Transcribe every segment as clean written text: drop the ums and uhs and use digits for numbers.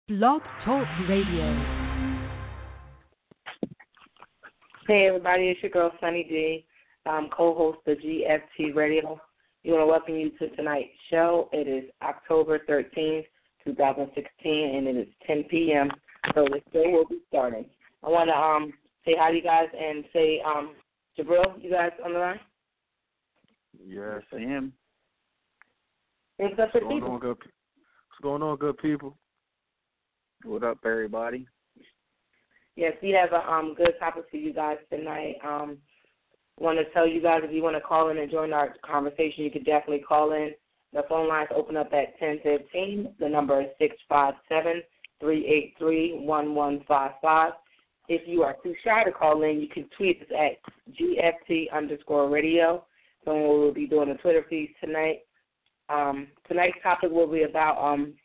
Blog Talk Radio. Hey everybody, it's your girl Sunny D, co-host of GFT Radio. We want to welcome you to tonight's show. It is October 13th, 2016, and it is 10 p.m., so the show will be starting. I want to say hi to you guys and say, Jabril, you guys on the line? Yes, I am. What's up, people? What's going on, good people? What up, everybody? Yes, we have a good topic for you guys tonight. Want to tell you guys if you want to call in and join our conversation, you could definitely call in. The phone lines open up at 10:15. The number is 657-383-1155. If you are too shy to call in, you can tweet us at GFT_radio. So we'll be doing a Twitter feed tonight. Tonight's topic will be about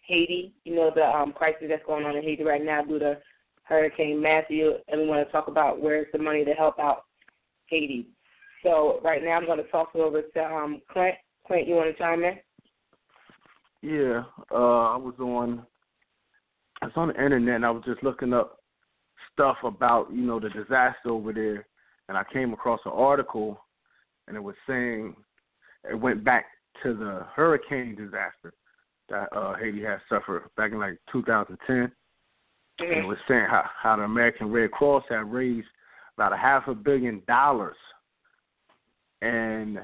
Haiti. You know the crisis that's going on in Haiti right now due to Hurricane Matthew, and we want to talk about where's the money to help out Haiti. So right now I'm going to toss it over to Clint. Clint, you want to chime in? Yeah, I was on the internet and I was just looking up stuff about, the disaster over there, and I came across an article and it was saying it went back to the hurricane disaster that Haiti had suffered back in like 2010. Mm-hmm. And it was saying how the American Red Cross had raised about $500 million. And,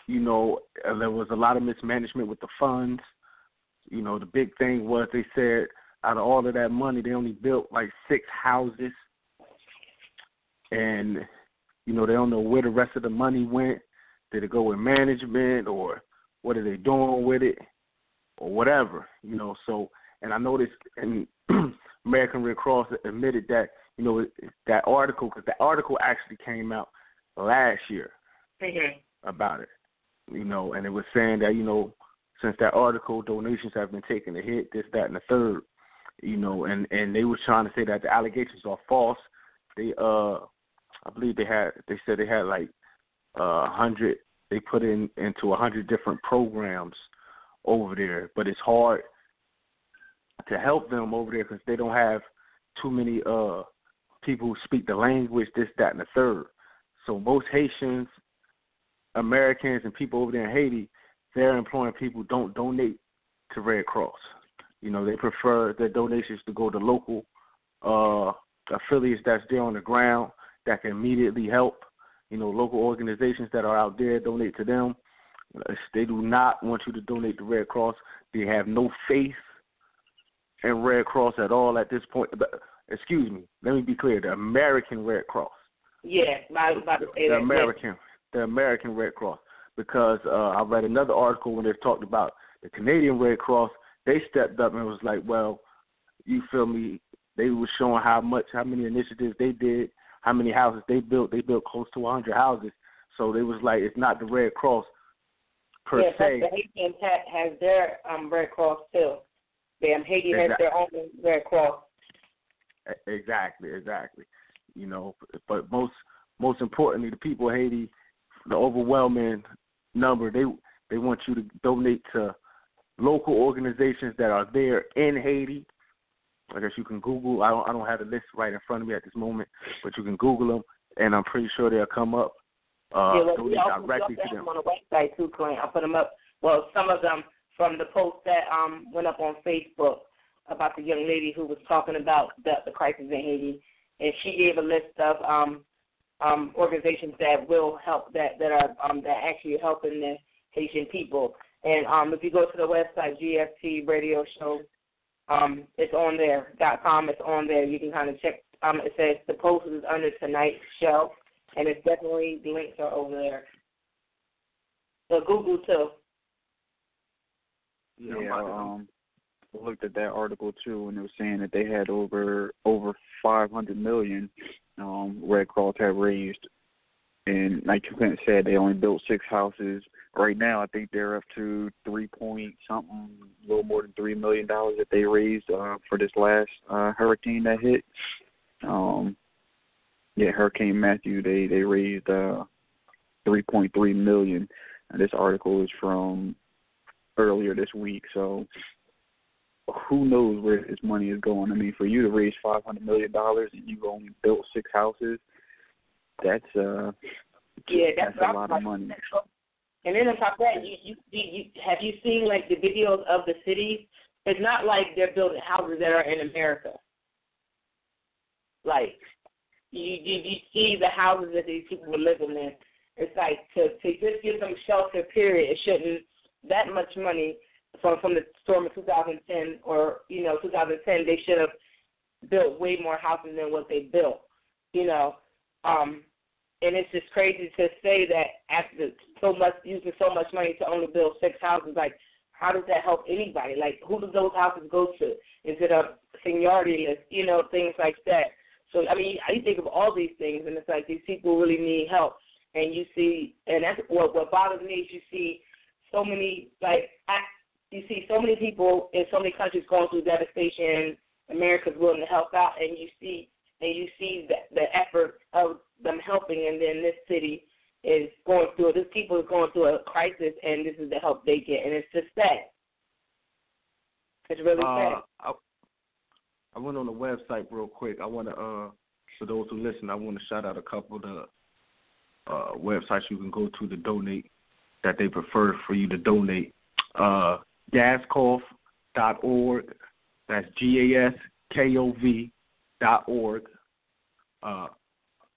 there was a lot of mismanagement with the funds. The big thing was they said out of all of that money, they only built like 6 houses. And, they don't know where the rest of the money went. Did it go with management, or what are they doing with it, or whatever, So, and I noticed, and American Red Cross admitted that, that article, because the article actually came out last year about it, and it was saying that, since that article, donations have been taking a hit, this, that, and the third, and they were trying to say that the allegations are false. They, I believe they said they had like 100, they put into 100 different programs over there, but it's hard to help them over there because they don't have too many people who speak the language, this, that, and the third. So most Haitians, Americans, and people over there in Haiti, they're employing people who don't donate to Red Cross. They prefer their donations to go to local affiliates that's there on the ground that can immediately help. Local organizations that are out there, donate to them. They do not want you to donate to Red Cross. They have no faith in Red Cross at all at this point. But, excuse me, let me be clear, the American Red Cross. Yeah, I was about to say that. The American Red Cross. Because I read another article when they talked about the Canadian Red Cross. They stepped up and was like, well, you feel me, they were showing how many initiatives they did, how many houses they built. They built close to 100 houses. So they was like, it's not the Red Cross per se. The Haitian has their Red Cross too. Haiti has their own Red Cross. Exactly. But most importantly, the people of Haiti, the overwhelming number, they want you to donate to local organizations that are there in Haiti. I guess you can Google. I don't have the list right in front of me at this moment, but you can Google them, and I'm pretty sure they'll come up. We directly to them on the website too, Clint. I'll put them up. Well, some of them from the post that went up on Facebook about the young lady who was talking about the crisis in Haiti, and she gave a list of organizations that will help that actually helping the Haitian people. And if you go to the website GFT Radio Show. It's on there, .com. It's on there. You can kind of check. It says the post is under tonight's show, and it's definitely, the links are over there. So Google too. Yeah, I looked at that article too, and it was saying that they had over 500 million Red Cross had raised, and like you said, they only built 6 houses. Right now, I think they're up to a little more than $3 million that they raised for this last hurricane that hit. Hurricane Matthew, they raised $3.3 million. And this article is from earlier this week, so who knows where this money is going. I mean, for you to raise $500 million and you only built 6 houses, that's a lot of money. And then on top of that, you have you seen like the videos of the cities? It's not like they're building houses that are in America. Like you see the houses that these people were living in. It's like to just give them shelter. Period. It shouldn't that much money from the storm of 2010 or 2010. They should have built way more houses than what they built. And it's just crazy to say that after using so much money to only build 6 houses, like, how does that help anybody? Like, who do those houses go to? Is it a seniority list? Things like that. So, I mean, you think of all these things, and it's like these people really need help. And you see, and that's what bothers me is you see so many, so many people in so many countries going through devastation. America's willing to help out, and you see the effort of them helping, and then this city is this people is going through a crisis, and this is the help they get, and it's just sad. It's really sad. I went on the website real quick. I want to, for those who listen, I want to shout out a couple of the websites you can go to donate that they prefer for you to donate. Gaskov.org. That's GASKOV.org.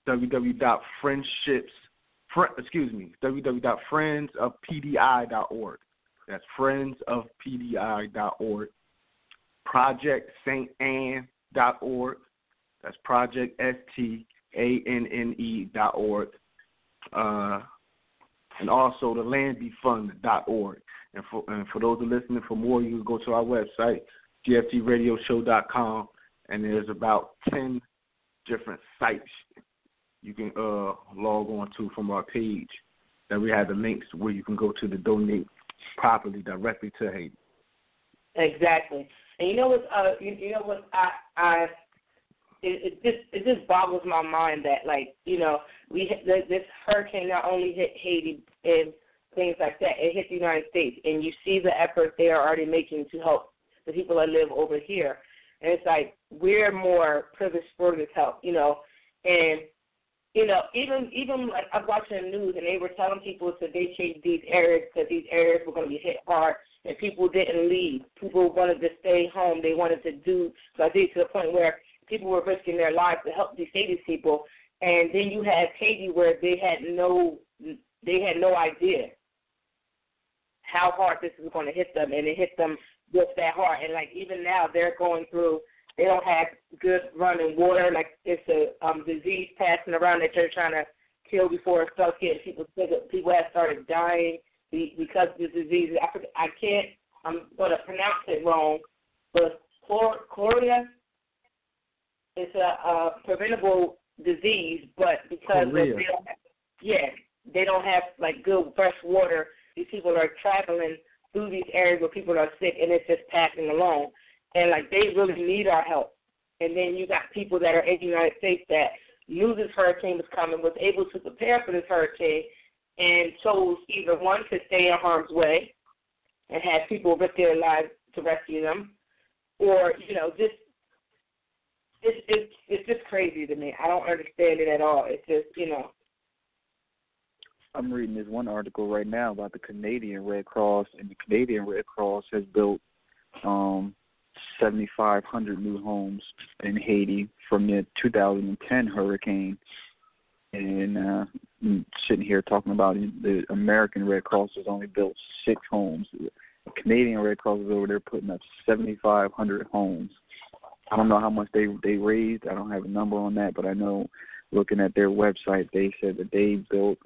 www.friendsofpdi.org. That's friendsofpdi.org. ProjectStAnne.org. That's ProjectStanne.org. And also the landbefund.org. And for those who are listening for more, you can go to our website, gftradioshow.com, and there's about 10 different sites you can log on to from our page. Then we have the links where you can go to donate properly directly to Haiti. Exactly. And it just boggles my mind that this hurricane not only hit Haiti and things like that, it hit the United States, and you see the effort they are already making to help the people that live over here. And it's like we're more privileged for this help, and even like I was watching the news and they were telling people to vacate these areas because these areas were going to be hit hard, and people didn't leave. People wanted to stay home. They wanted to to the point where people were risking their lives to help these people. And then you had Haiti where they had no idea how hard this was going to hit them, and it hit them just that hard. And like even now they're going through. They don't have good running water. Like it's a disease passing around that they're trying to kill before it starts getting people sick. People have started dying because of the disease. I'm going to pronounce it wrong, but cholera is a preventable disease, but because they don't have like good fresh water, these people are traveling through these areas where people are sick, and it's just passing along. And, like, they really need our help. And then you got people that are in the United States that knew this hurricane was coming, was able to prepare for this hurricane, and chose either one to stay in harm's way and have people risk their lives to rescue them, or, it's just crazy to me. I don't understand it at all. It's just, I'm reading this one article right now about the Canadian Red Cross, and the Canadian Red Cross has built 7,500 new homes in Haiti from the 2010 hurricane. And I'm sitting here talking about the American Red Cross has only built 6 homes. The Canadian Red Cross is over there putting up 7,500 homes. I don't know how much they raised. I don't have a number on that, but I know looking at their website, they said that they built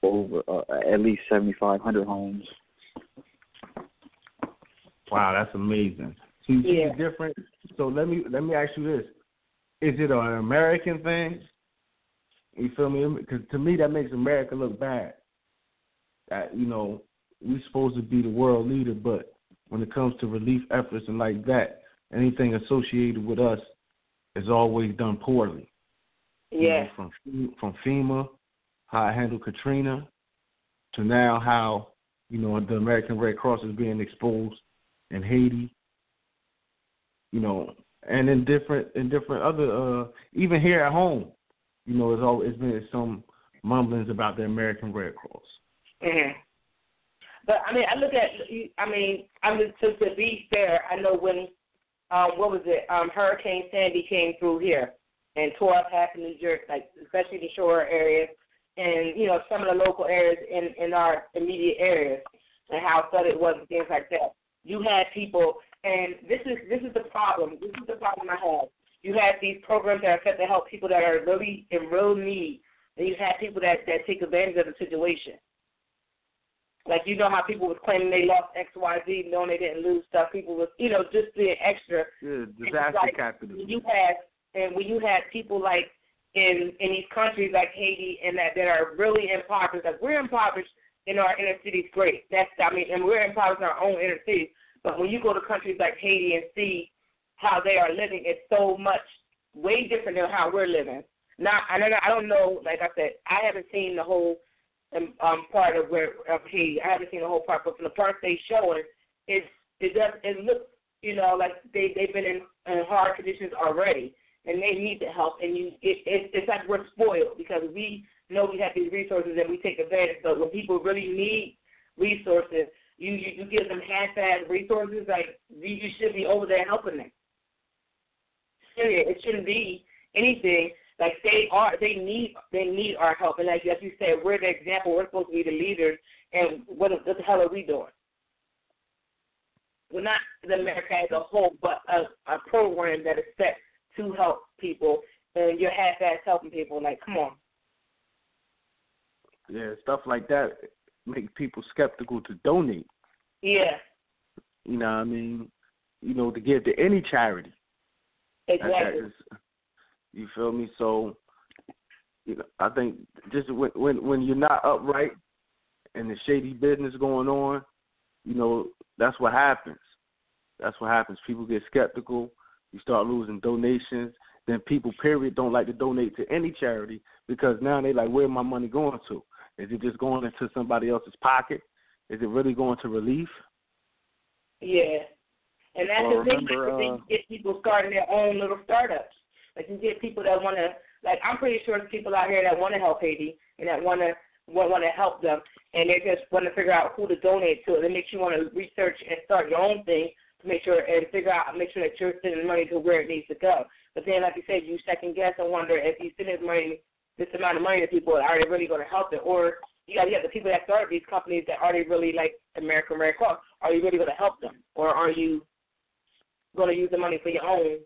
over at least 7,500 homes. Wow, that's amazing. So you see the difference. So let me ask you this: is it an American thing? You feel me? Because to me, that makes America look bad. That we're supposed to be the world leader, but when it comes to relief efforts and like that, anything associated with us is always done poorly. Yeah. From FEMA, how I handled Katrina, to now how the American Red Cross is being exposed in Haiti. you know, and in different other even here at home, you know, it's been some mumblings about the American Red Cross. Mm-hmm. But I mean, I look at, to be fair, I know when what was it? Hurricane Sandy came through here and tore up half of New Jersey, like especially the shore areas, and you know some of the local areas in our immediate areas, and how flooded it was and things like that. You had people, and this is the problem. This is the problem I have. You have these programs that are set to help people that are really in real need, and you have people that take advantage of the situation. Like, you know how people was claiming they lost X, Y, Z, knowing they didn't lose stuff. People was, you know, just being extra. Yeah, disaster like, capitalism. When you have people like in these countries like Haiti and that are really impoverished. Like, we're impoverished in our inner cities, great. And we're impoverished in our own inner cities. But when you go to countries like Haiti and see how they are living, it's so much way different than how we're living. Now, I don't know. Like I said, I haven't seen the whole part of Haiti. I haven't seen the whole part, but from the part they showing, it looks, you know, like they've been in hard conditions already, and they need the help. And it's like we're spoiled because we know we have these resources and we take advantage. But when people really need resources, you give them half-assed resources. Like, you should be over there helping them. It shouldn't be anything. Like, they need our help, and like you said, we're the example. We're supposed to be the leaders, and what the hell are we doing? Well, not the America as a whole, but a program that is set to help people, and you're half-ass helping people. Like, come on. Yeah, stuff like that make people skeptical to donate. Yeah. You know what I mean? You know, to give to any charity. Exactly. You feel me? So, you know, I think just when you're not upright and the shady business going on, you know, that's what happens. That's what happens. People get skeptical. You start losing donations. Then people, period, don't like to donate to any charity because now they like, where's my money going to? Is it just going into somebody else's pocket? Is it really going to relief? Yeah. And that's the thing. You get people starting their own little startups. Like, you get people that want to, like, I'm pretty sure there's people out here that want to help Haiti and that want to help them, and they just want to figure out who to donate to. And it makes you want to research and start your own thing to make sure that you're sending money to where it needs to go. But then, like you said, you second guess and wonder if you send this amount of money to people, are they really going to help it? Or you have the people that started these companies that are they really like American Red Cross? Are you really going to help them, or are you going to use the money for your own?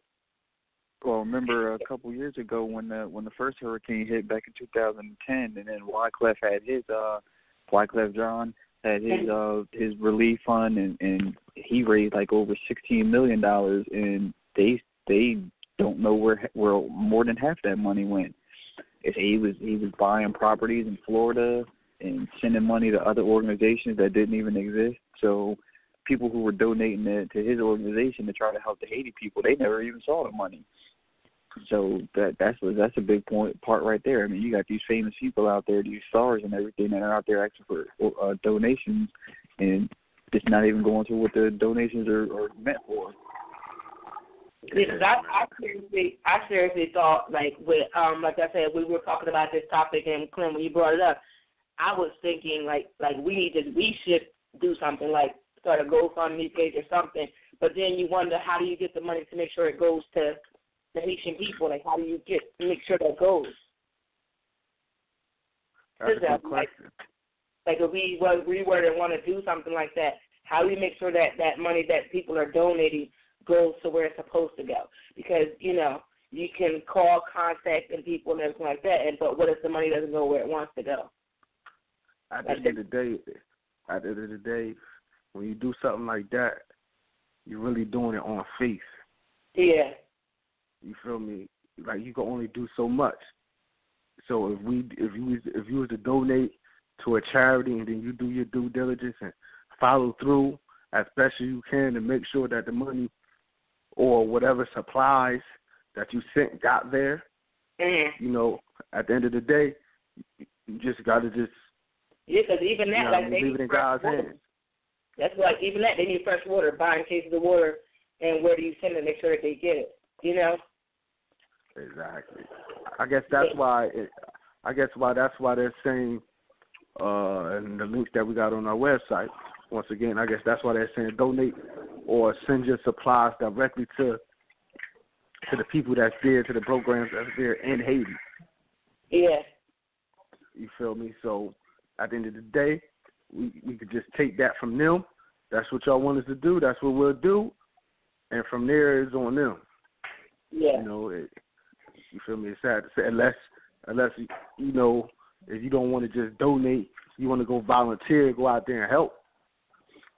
Well, remember a couple years ago when the first hurricane hit back in 2010, and then Wyclef had Wyclef John had his relief fund, and he raised like over $16 million, and they don't know where more than half that money went. He was buying properties in Florida and sending money to other organizations that didn't even exist. So people who were donating to his organization to try to help the Haiti people, they never even saw the money. So that's a big part right there. I mean, you got these famous people out there, these stars and everything, that are out there asking for donations, and it's not even going through what the donations are meant for. Because I seriously thought, like I said, we were talking about this topic, and Clint, when you brought it up, I was thinking like we should do something like start a GoFundMe page or something. But then you wonder, how do you get the money to make sure it goes to the Haitian people? Like, how do you make sure that goes? That's a good question. Like if we were to want to do something like that, how do we make sure that money that people are donating goes to where it's supposed to go? Because, you know, you can call, contact, and people and everything like that, but what if the money doesn't go where it wants to go? At the end of the day, when you do something like that, you're really doing it on faith. Yeah. You feel me? Like, you can only do so much. So if you was to donate to a charity and then you do your due diligence and follow through as best as you can to make sure that the money or whatever supplies that you sent got there, you know, at the end of the day, you just got to just, yeah, because even that, like, they leave it in God's hands. That's like, even that, they need fresh water, buying cases of water and where do you send it, make sure that they get it, you know? Exactly. I guess that's why that's why they're saying and the links that we got on our website. Once again, I guess that's why they're saying donate or send your supplies directly to the people that's there, to the programs that's there in Haiti. Yeah. You feel me? So at the end of the day, we could just take that from them. That's what y'all want us to do. That's what we'll do. And from there, it's on them. Yeah. You know, you feel me? It's sad to say, unless you know, if you don't want to just donate, you want to go volunteer, go out there and help.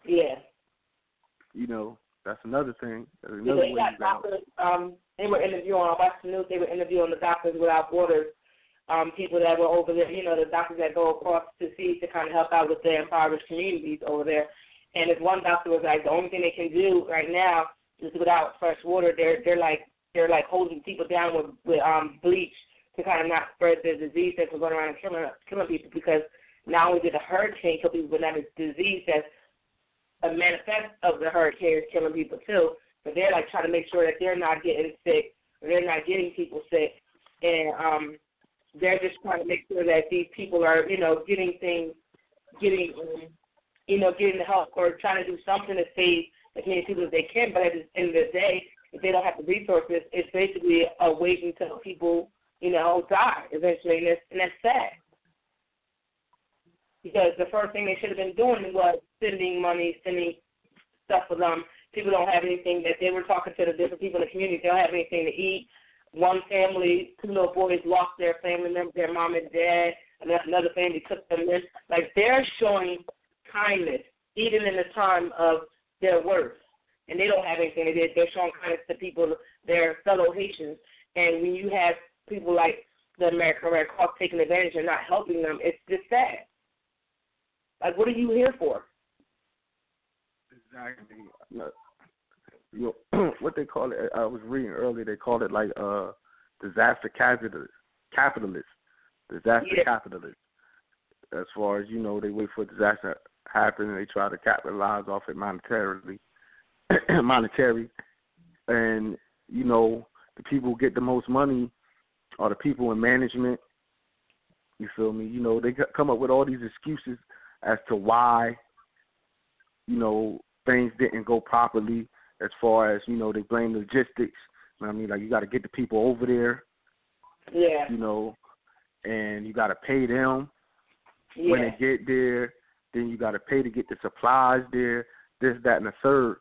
Yeah. You know, that's another thing. That's another way got doctors, they were interviewing on Western News. They were interviewing the Doctors Without Borders, people that were over there. You know, the doctors that go across to see to kind of help out with the impoverished communities over there. And if one doctor was like, the only thing they can do right now is without fresh water. They're like hosing people down with bleach to kind of not spread the disease that's going around and killing people, because not only did the hurricane kill people, but now the disease that's a manifest of the hurricane is killing people too. But they're like trying to make sure that they're not getting sick, or they're not getting people sick, and they're just trying to make sure that these people are, you know, getting the help, or trying to do something to save as many people as they can. But at the end of the day, if they don't have the resources, it's basically a waiting until people, you know, die eventually, and that's sad. Because the first thing they should have been doing was sending money, sending stuff for them. People don't have anything. That they were talking to the different people in the community. They don't have anything to eat. One family, 2 little boys lost their family member, their mom and dad, and another family took them in. Like, they're showing kindness, even in the time of their worst. And they don't have anything. They're showing kindness to people, their fellow Haitians. And when you have people like the American Red Cross taking advantage and not helping them, it's just sad. Like, what are you here for? Exactly. You know, what they call it, I was reading earlier, they call it like disaster capitalist. Disaster capitalist. As far as, you know, they wait for a disaster to happen and they try to capitalize off it monetarily. And, you know, the people who get the most money are the people in management. You feel me? You know, they come up with all these excuses as to why, you know, things didn't go properly, as far as, you know, they blame logistics. You know what I mean? Like, you got to get the people over there. Yeah. You know, and you got to pay them when they get there. Then you got to pay to get the supplies there, this, that, and the third,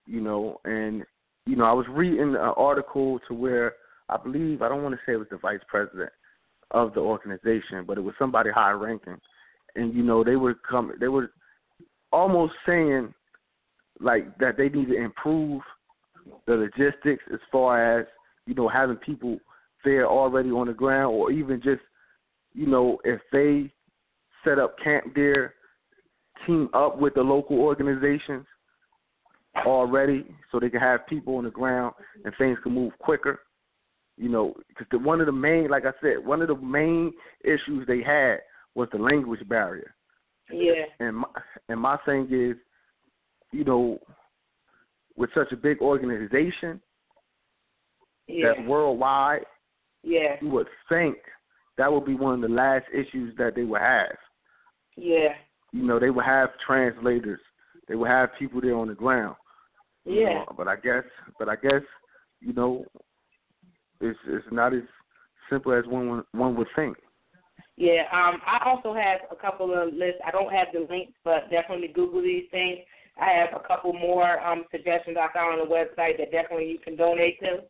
you know. And, you know, I was reading an article to where I believe, I don't want to say it was the vice president of the organization, but it was somebody high ranking. And, you know, they were almost saying, like, that they need to improve the logistics as far as, you know, having people there already on the ground, or even just, you know, if they set up camp there, team up with the local organizations already so they can have people on the ground and things can move quicker. You know, because one of the main issues they had was the language barrier. Yeah. And my thing is, you know, with such a big organization that's worldwide, you would think that would be one of the last issues that they would have. Yeah. You know, they would have translators. They would have people there on the ground. You know, but I guess, you know, it's not as simple as one would think. Yeah, I also have a couple of lists. I don't have the links, but definitely Google these things. I have a couple more suggestions I found on the website that definitely you can donate to.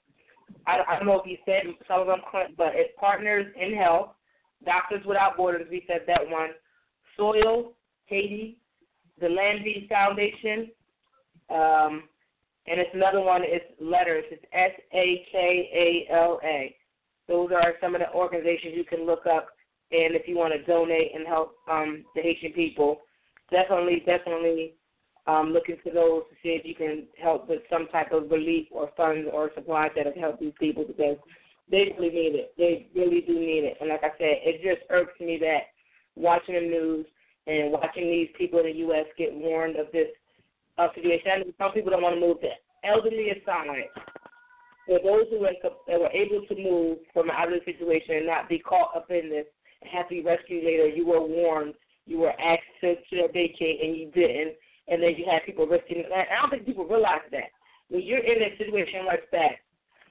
I don't know if you said some of them, but it's Partners in Health, Doctors Without Borders, we said that one, Soil, Haiti, the Landby Foundation, and it's another one, it's letters, it's SAKALA. Those are some of the organizations you can look up, and if you want to donate and help the Haitian people, definitely look into those to see if you can help with some type of relief or funds or supplies that have helped these people, because they really need it. They really do need it. And like I said, it just irks me that watching the news and watching these people in the U.S. get warned of this situation. I know some people don't want to move to elderly aside, for those who were able to move from an elderly situation and not be caught up in this and have to be rescued later, you were warned, you were asked to vacate, and you didn't, and then you had people risking it. I don't think people realize that. When you're in a situation like that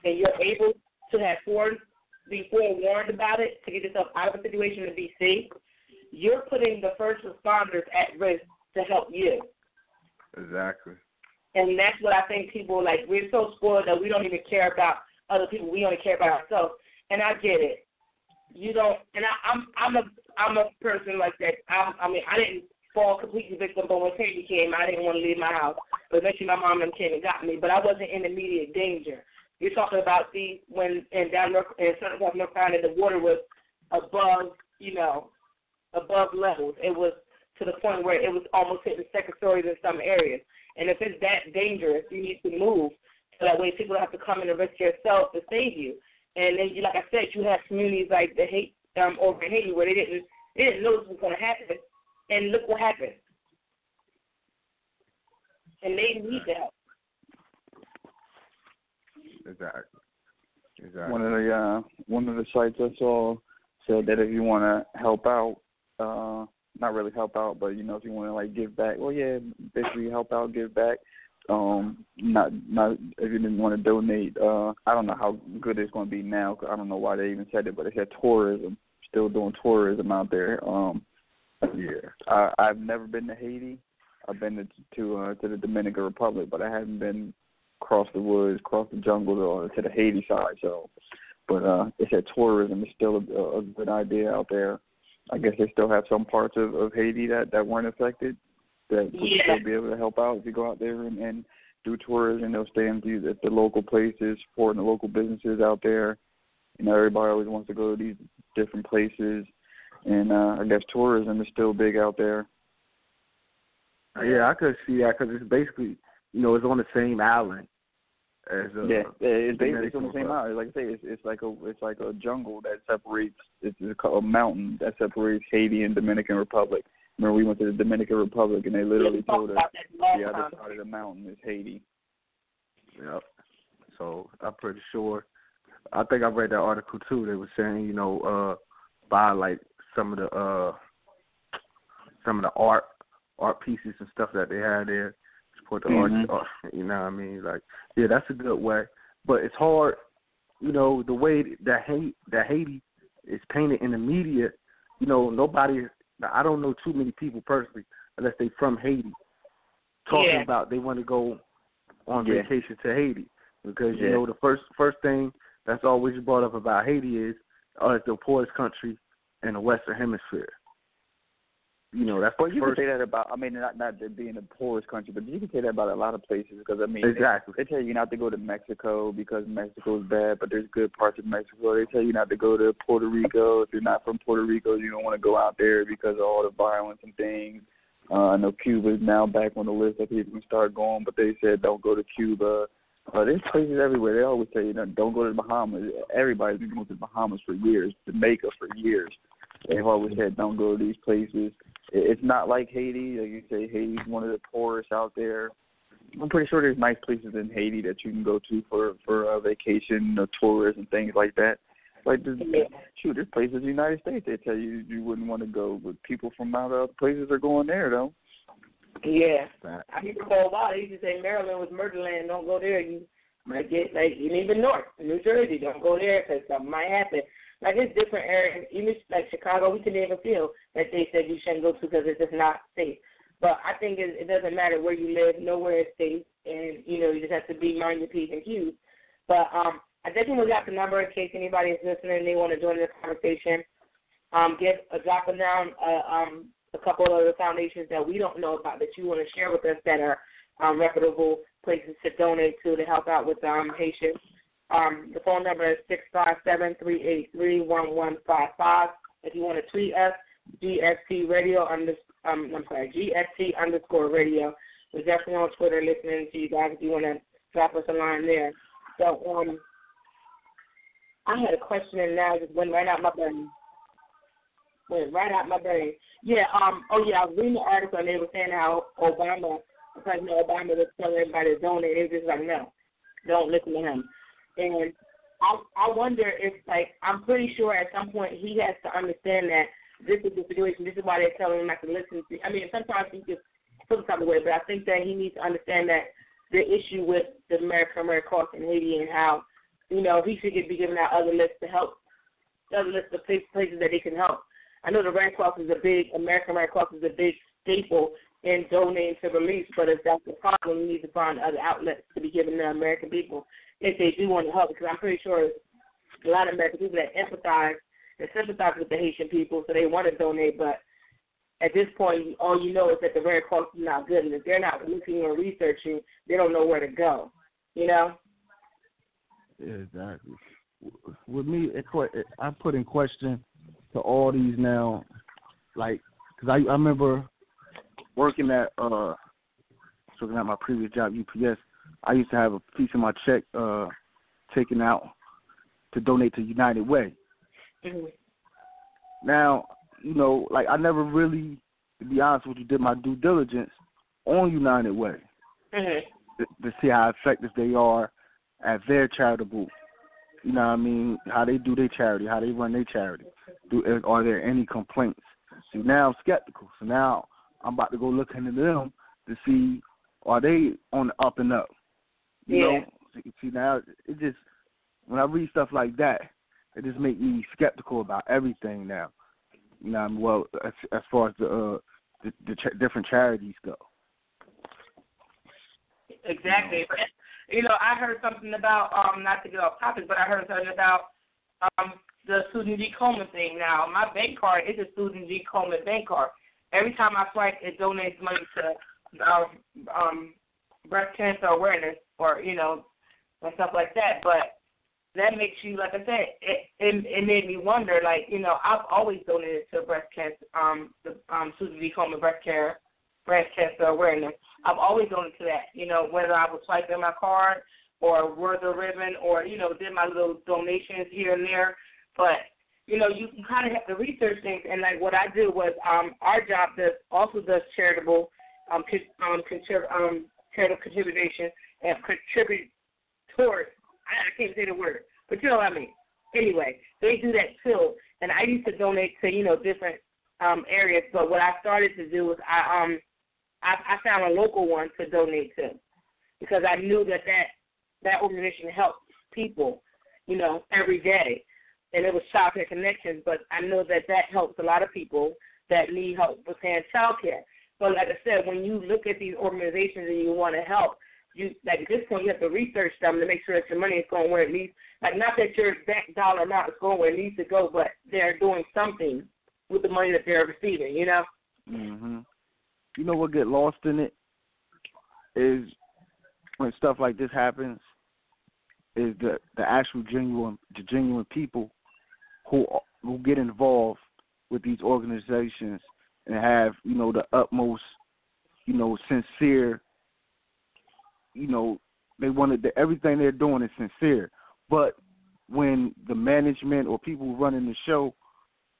and you're able to have be forewarned about it to get yourself out of a situation and be safe, you're putting the first responders at risk to help you. Exactly. And that's what I think people, like, we're so spoiled that we don't even care about other people. We only care about ourselves. And I get it. You don't, and I'm a person like that. I mean, I didn't fall completely victim, but when Haiti came, I didn't want to leave my house. But eventually my mom and them came and got me. But I wasn't in immediate danger. You're talking about when in certain parts of North Carolina, the water was above levels. It was to the point where it was almost hitting second stories in some areas. And if it's that dangerous, you need to move so that way people don't have to come in and risk yourself to save you. And then, like I said, you have communities like over in Haiti where they didn't know this was going to happen, and look what happened. And they need the help. Exactly. One of the sites I saw said that if you want to help out, not really help out, but if you want to like give back, well, yeah, basically help out, give back. Not if you didn't want to donate. I don't know how good it's going to be now. Cause I don't know why they even said it, but they said tourism, still doing tourism out there. Yeah, I've never been to Haiti. I've been to the Dominican Republic, but I haven't been across the woods, across the jungle, or to the Haiti side. So, but they said tourism is still a good idea out there. I guess they still have some parts of Haiti that weren't affected, that would still be able to help out if you go out there and do tourism. They'll stay at the local places, supporting the local businesses out there. Everybody always wants to go to these different places, and I guess tourism is still big out there. Yeah, I could see that because it's basically, it's on the same island as it's basically on the same island. Like I say, it's like a jungle that separates. It's a mountain that separates Haiti and Dominican Republic. Remember, we went to the Dominican Republic, and they literally told us the other side of the mountain is Haiti. Yep. So I'm pretty sure. I think I read that article too. They were saying, buy like some of the art pieces and stuff that they had there. Support the art. You know what I mean? Like, yeah, that's a good way. But it's hard, the way that Haiti is painted in the media. Nobody. I don't know too many people personally, unless they from Haiti, talking about they want to go on vacation to Haiti, because the first thing that's always brought up about Haiti is it's the poorest country in the Western Hemisphere. That's you can say that about. I mean, not being the poorest country, but you can say that about a lot of places, because exactly. They tell you not to go to Mexico because Mexico is bad, but there's good parts of Mexico. They tell you not to go to Puerto Rico. If you're not from Puerto Rico, you don't want to go out there because of all the violence and things. I know Cuba is now back on the list that people can start going, but they said don't go to Cuba. There's places everywhere. They always say, don't go to the Bahamas. Everybody's been going to the Bahamas for years, Jamaica for years. They've always said don't go to these places. It's not like Haiti. Like you say, Haiti's one of the poorest out there. I'm pretty sure there's nice places in Haiti that you can go to for a vacation, tours and things like that. Like, there's places in the United States they tell you wouldn't want to go, but people from other places are going there, though. Yeah. I used to for a while, they used to say Maryland was murderland, don't go there. You might get, even north, New Jersey, don't go there because something might happen. Like, it's different areas, even like Chicago, we couldn't even feel that they said you shouldn't go to because it's just not safe. But I think it doesn't matter where you live, nowhere is safe, and, you just have to be mind your P's and Q's. But I definitely got the number in case anybody is listening and they want to join this conversation. Drop down a couple of other foundations that we don't know about that you want to share with us that are reputable places to donate to help out with Haitians. The phone number is 657-383-1155. If you want to tweet us, GST _radio. We're definitely on Twitter listening to you guys if you want to drop us a line there. So I had a question and now it just went right out my brain. Yeah, I was reading the article and they were saying how Obama because Obama was telling everybody to donate. It was just like, no, don't listen to him. And I wonder if, like, I'm pretty sure at some point he has to understand that this is the situation. This is why they're telling him not to listen to. I mean, sometimes he just feels some type of way, but I think that he needs to understand that the issue with the American Red Cross in Haiti and how, you know, he should be giving out other lists to help, other lists of places that they can help. I know the Red Cross is American Red Cross is a big staple in donating to relief, but if that's the problem, we need to find other outlets to be given the American people if they do want to help, because I'm pretty sure a lot of American people that empathize and sympathize with the Haitian people, so they want to donate, but at this point, all you know is that the Red Cross is not good, and if they're not looking or researching, they don't know where to go, you know? Yeah, exactly. With me, I put in question to all these now, like, because I remember working at my previous job, UPS. I used to have a piece of my check taken out to donate to United Way. Mm-hmm. Now, you know, like, I never really, to be honest with you, did my due diligence on United Way to see how effective they are at their charitable, you know what I mean, how they do their charity, how they run their charity. Are there any complaints? See, now I'm skeptical. So now I'm about to go look into them to see, are they on the up and up? You know? See, now it just, when I read stuff like that, it just makes me skeptical about everything now. You know, well, as far as the different charities go. Exactly. You know, I heard something about, not to get off topic, but I heard something about the Susan G. Komen thing. Now, my bank card is a Susan G. Komen bank card. Every time I swipe, it donates money to breast cancer awareness or, you know, and stuff like that. But that makes you, like I said, it made me wonder, like, you know, I've always donated to breast cancer, the Susan G. Komen breast cancer awareness. I've always donated to that, you know, whether I was swiping my card or wore the ribbon or, you know, did my little donations here and there. But, you know, you kind of have to research things. And, like, what I do was our job also does charitable charitable contribution and contribute towards, I can't say the word, but you know what I mean. Anyway, they do that too. And I used to donate to, you know, different areas. But what I started to do was I found a local one to donate to because I knew that organization helped people, you know, every day. And it was Child Care Connections, but I know that helps a lot of people that need help with paying child care. But like I said, when you look at these organizations and you want to help, like at this point, you have to research them to make sure that your money is going where it needs. Like, not that your exact dollar amount is going where it needs to go, but they're doing something with the money that they're receiving, you know? Mm-hmm. You know what get lost in it is when stuff like this happens is the actual genuine people who get involved with these organizations and have, you know, the utmost, you know, sincere, you know, they wanted everything they're doing is sincere. But when the management or people running the show,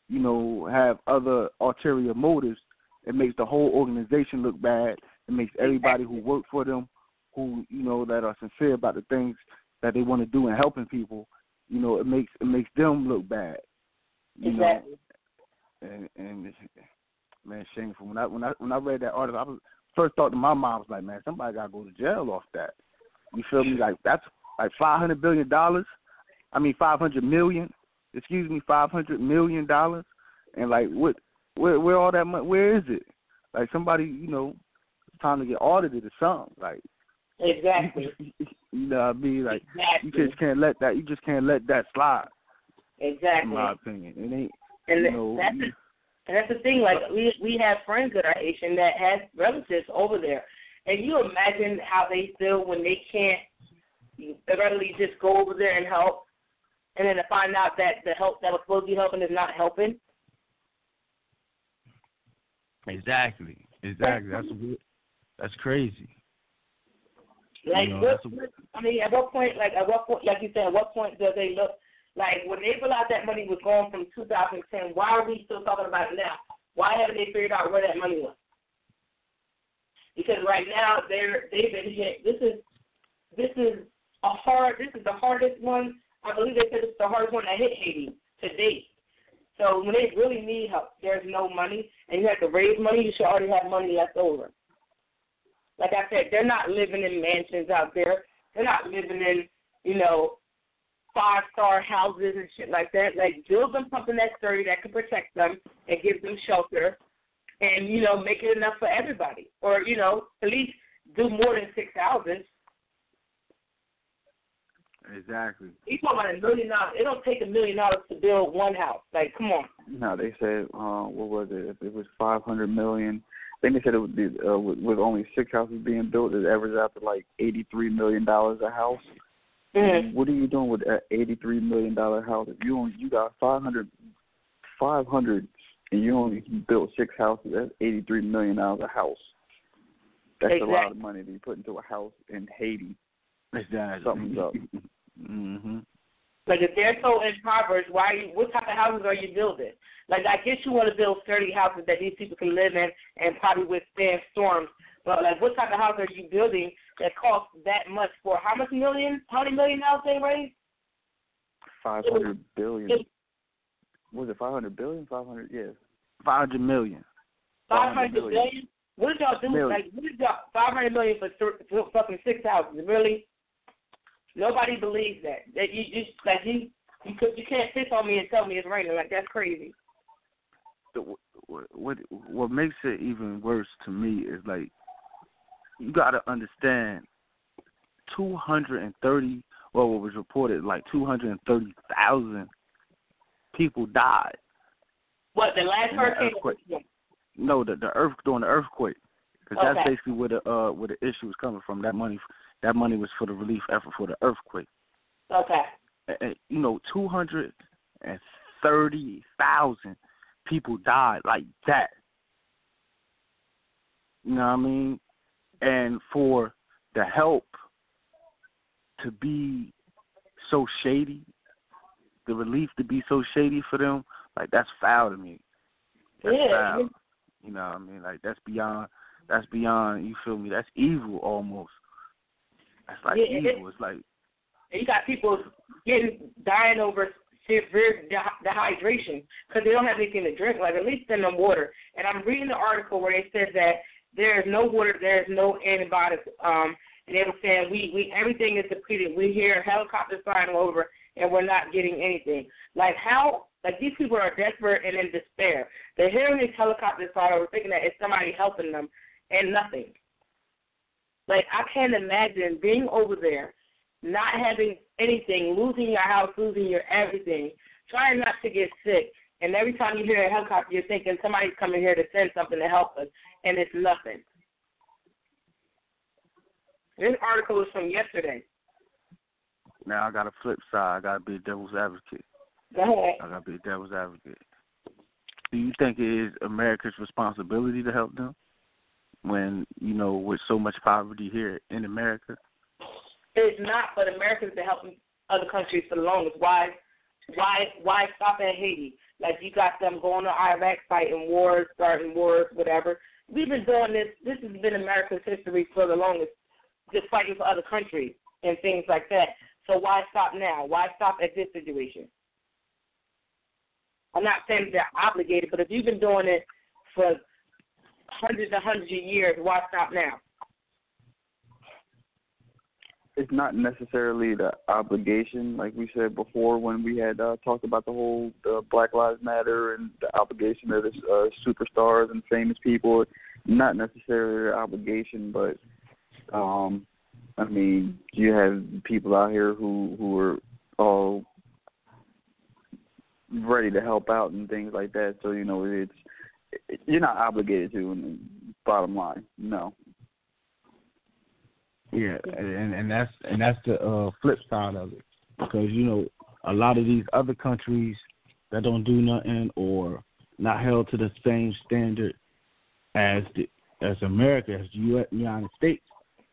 you know, have other ulterior motives, it makes the whole organization look bad. It makes everybody who work for them, who, you know, that are sincere about the things that they want to do in helping people, you know, it makes them look bad. You know? And man, shameful. When I read that article, I first thought to my mom was like, man, somebody gotta go to jail off that. You feel me? Like, that's like $500 billion. I mean, $500 million. Excuse me, $500 million. And like, where all that money? Where is it? Like, somebody, you know, it's time to get audited or something. Like, exactly. You know what I mean? Like, exactly. You just can't let that slide. Exactly. In my opinion, it ain't. And you know, that's the thing. Like, we have friends that are Haitian that has relatives over there, and you imagine how they feel when they can't readily just go over there and help, and then to find out that the help that was supposed to be helping is not helping. Exactly. That's crazy. Like, you know, I mean, at what point, like you said, at what point does they look? Like, when they realized that money was gone from 2010, why are we still talking about it now? Why haven't they figured out where that money was? because right now they've been hit. This is the hardest one. I believe they said it's the hardest one that hit Haiti to date. So when they really need help, there's no money, and you have to raise money. You should already have money left over. Like I said, they're not living in mansions out there. They're not living in, 5-star houses and shit like that. Like, build them something that's sturdy that can protect them and give them shelter and, make it enough for everybody. Or, at least do more than 6 houses. Exactly. You talking about $1 million. It don't take $1 million to build one house. Like, come on. No, they said, what was it? If it was $500 million, I think they said it would be, with only 6 houses being built, it averages out to like $83 million a house. Mm-hmm. What are you doing with that $83 million house? If you got 500, and you only built 6 houses, that's $83 million a house. That's exactly. a lot of money to be put into a house in Haiti. Exactly. Something's up. Mm-hmm. Like, if they're so impoverished, what type of houses are you building? Like, I guess you want to build sturdy houses that these people can live in and probably withstand storms. But, like, what type of house are you building that costs that much for how much million? How many million dollars they raised? 500 billion. Was it 500 billion? 500, yeah. 500 million. 500 billion? What did y'all do? Million. Like, what did y'all, 500 million for fucking 6 houses? Really? Nobody believes that. That you can't piss on me and tell me it's raining. Like, that's crazy. What makes it even worse to me is, like, you got to understand 230, well, what was reported, like 230,000 people died. What, the last hurricane? No, during the earthquake. Because okay. That's basically where the issue was coming from. That money was for the relief effort for the earthquake. Okay. And, 230,000 people died like that. You know what I mean? And for the help to be so shady, the relief to be so shady for them, like, that's foul to me. That's foul. You know what I mean? Like, that's beyond, you feel me? That's evil almost. That's like evil. It's like, you got people dying over severe dehydration because they don't have anything to drink. Like, at least send them water. And I'm reading the article where they said that there is no water, there is no antibiotics. And they were saying we everything is depleted. We hear helicopters flying over, and we're not getting anything. Like, how? Like, these people are desperate and in despair. They're hearing these helicopters fly over, thinking that it's somebody helping them, and nothing. Like, I can't imagine being over there, not having anything, losing your house, losing your everything, trying not to get sick, and every time you hear a helicopter, you're thinking somebody's coming here to send something to help us, and it's nothing. This article is from yesterday. Now I got a flip side. I got to be a devil's advocate. Go ahead. I got to be a devil's advocate. Do you think it is America's responsibility to help them when, with so much poverty here in America? It's not, but America's been helping other countries for the longest. Why stop at Haiti? Like, you got them going to Iraq, fighting wars, starting wars, whatever. We've been doing this. This has been America's history for the longest, just fighting for other countries and things like that. So why stop now? Why stop at this situation? I'm not saying they're obligated, but if you've been doing it for hundreds and hundreds of years, why stop now? It's not necessarily the obligation, like we said before when we had talked about the whole Black Lives Matter and the obligation of the superstars and famous people. Not necessarily the obligation, but you have people out here who are all ready to help out and things like that. So you're not obligated to. Bottom line, no. Yeah, and that's the flip side of it, because a lot of these other countries that don't do nothing or not held to the same standard as America, as the United States.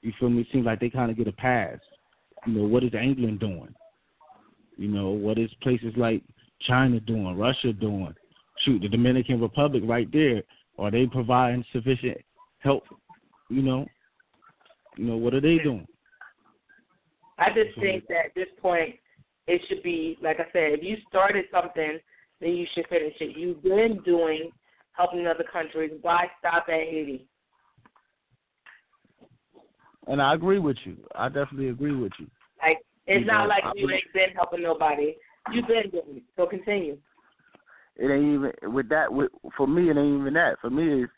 You feel me? It seems like they kind of get a pass. What is England doing? What is places like China doing? Russia doing? Shoot, the Dominican Republic right there. Are they providing sufficient help? what are they doing? I just think that at this point it should be, like I said, if you started something, then you should finish it. You've been helping other countries. Why stop at Haiti? And I agree with you. I definitely agree with you. Like, it's not like you ain't been helping nobody. You've been doing it, so continue. It ain't even with that. For me, it ain't even that. For me, it's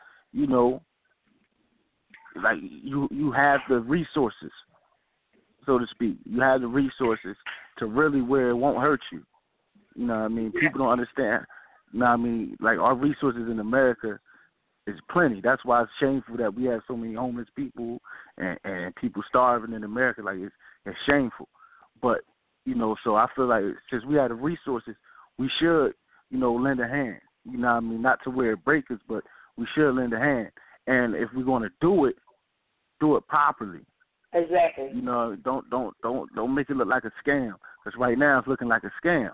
like you have the resources, so to speak. You have the resources to really where it won't hurt you. You know what I mean? People don't understand. You know what I mean? Like, our resources in America is plenty. That's why it's shameful that we have so many homeless people and people starving in America. Like, it's shameful. But, so I feel like since we have the resources, we should, lend a hand. You know what I mean? Not to where it breaks us, but we should lend a hand. And if we're going to do it properly. Exactly. Don't make it look like a scam. Because right now it's looking like a scam.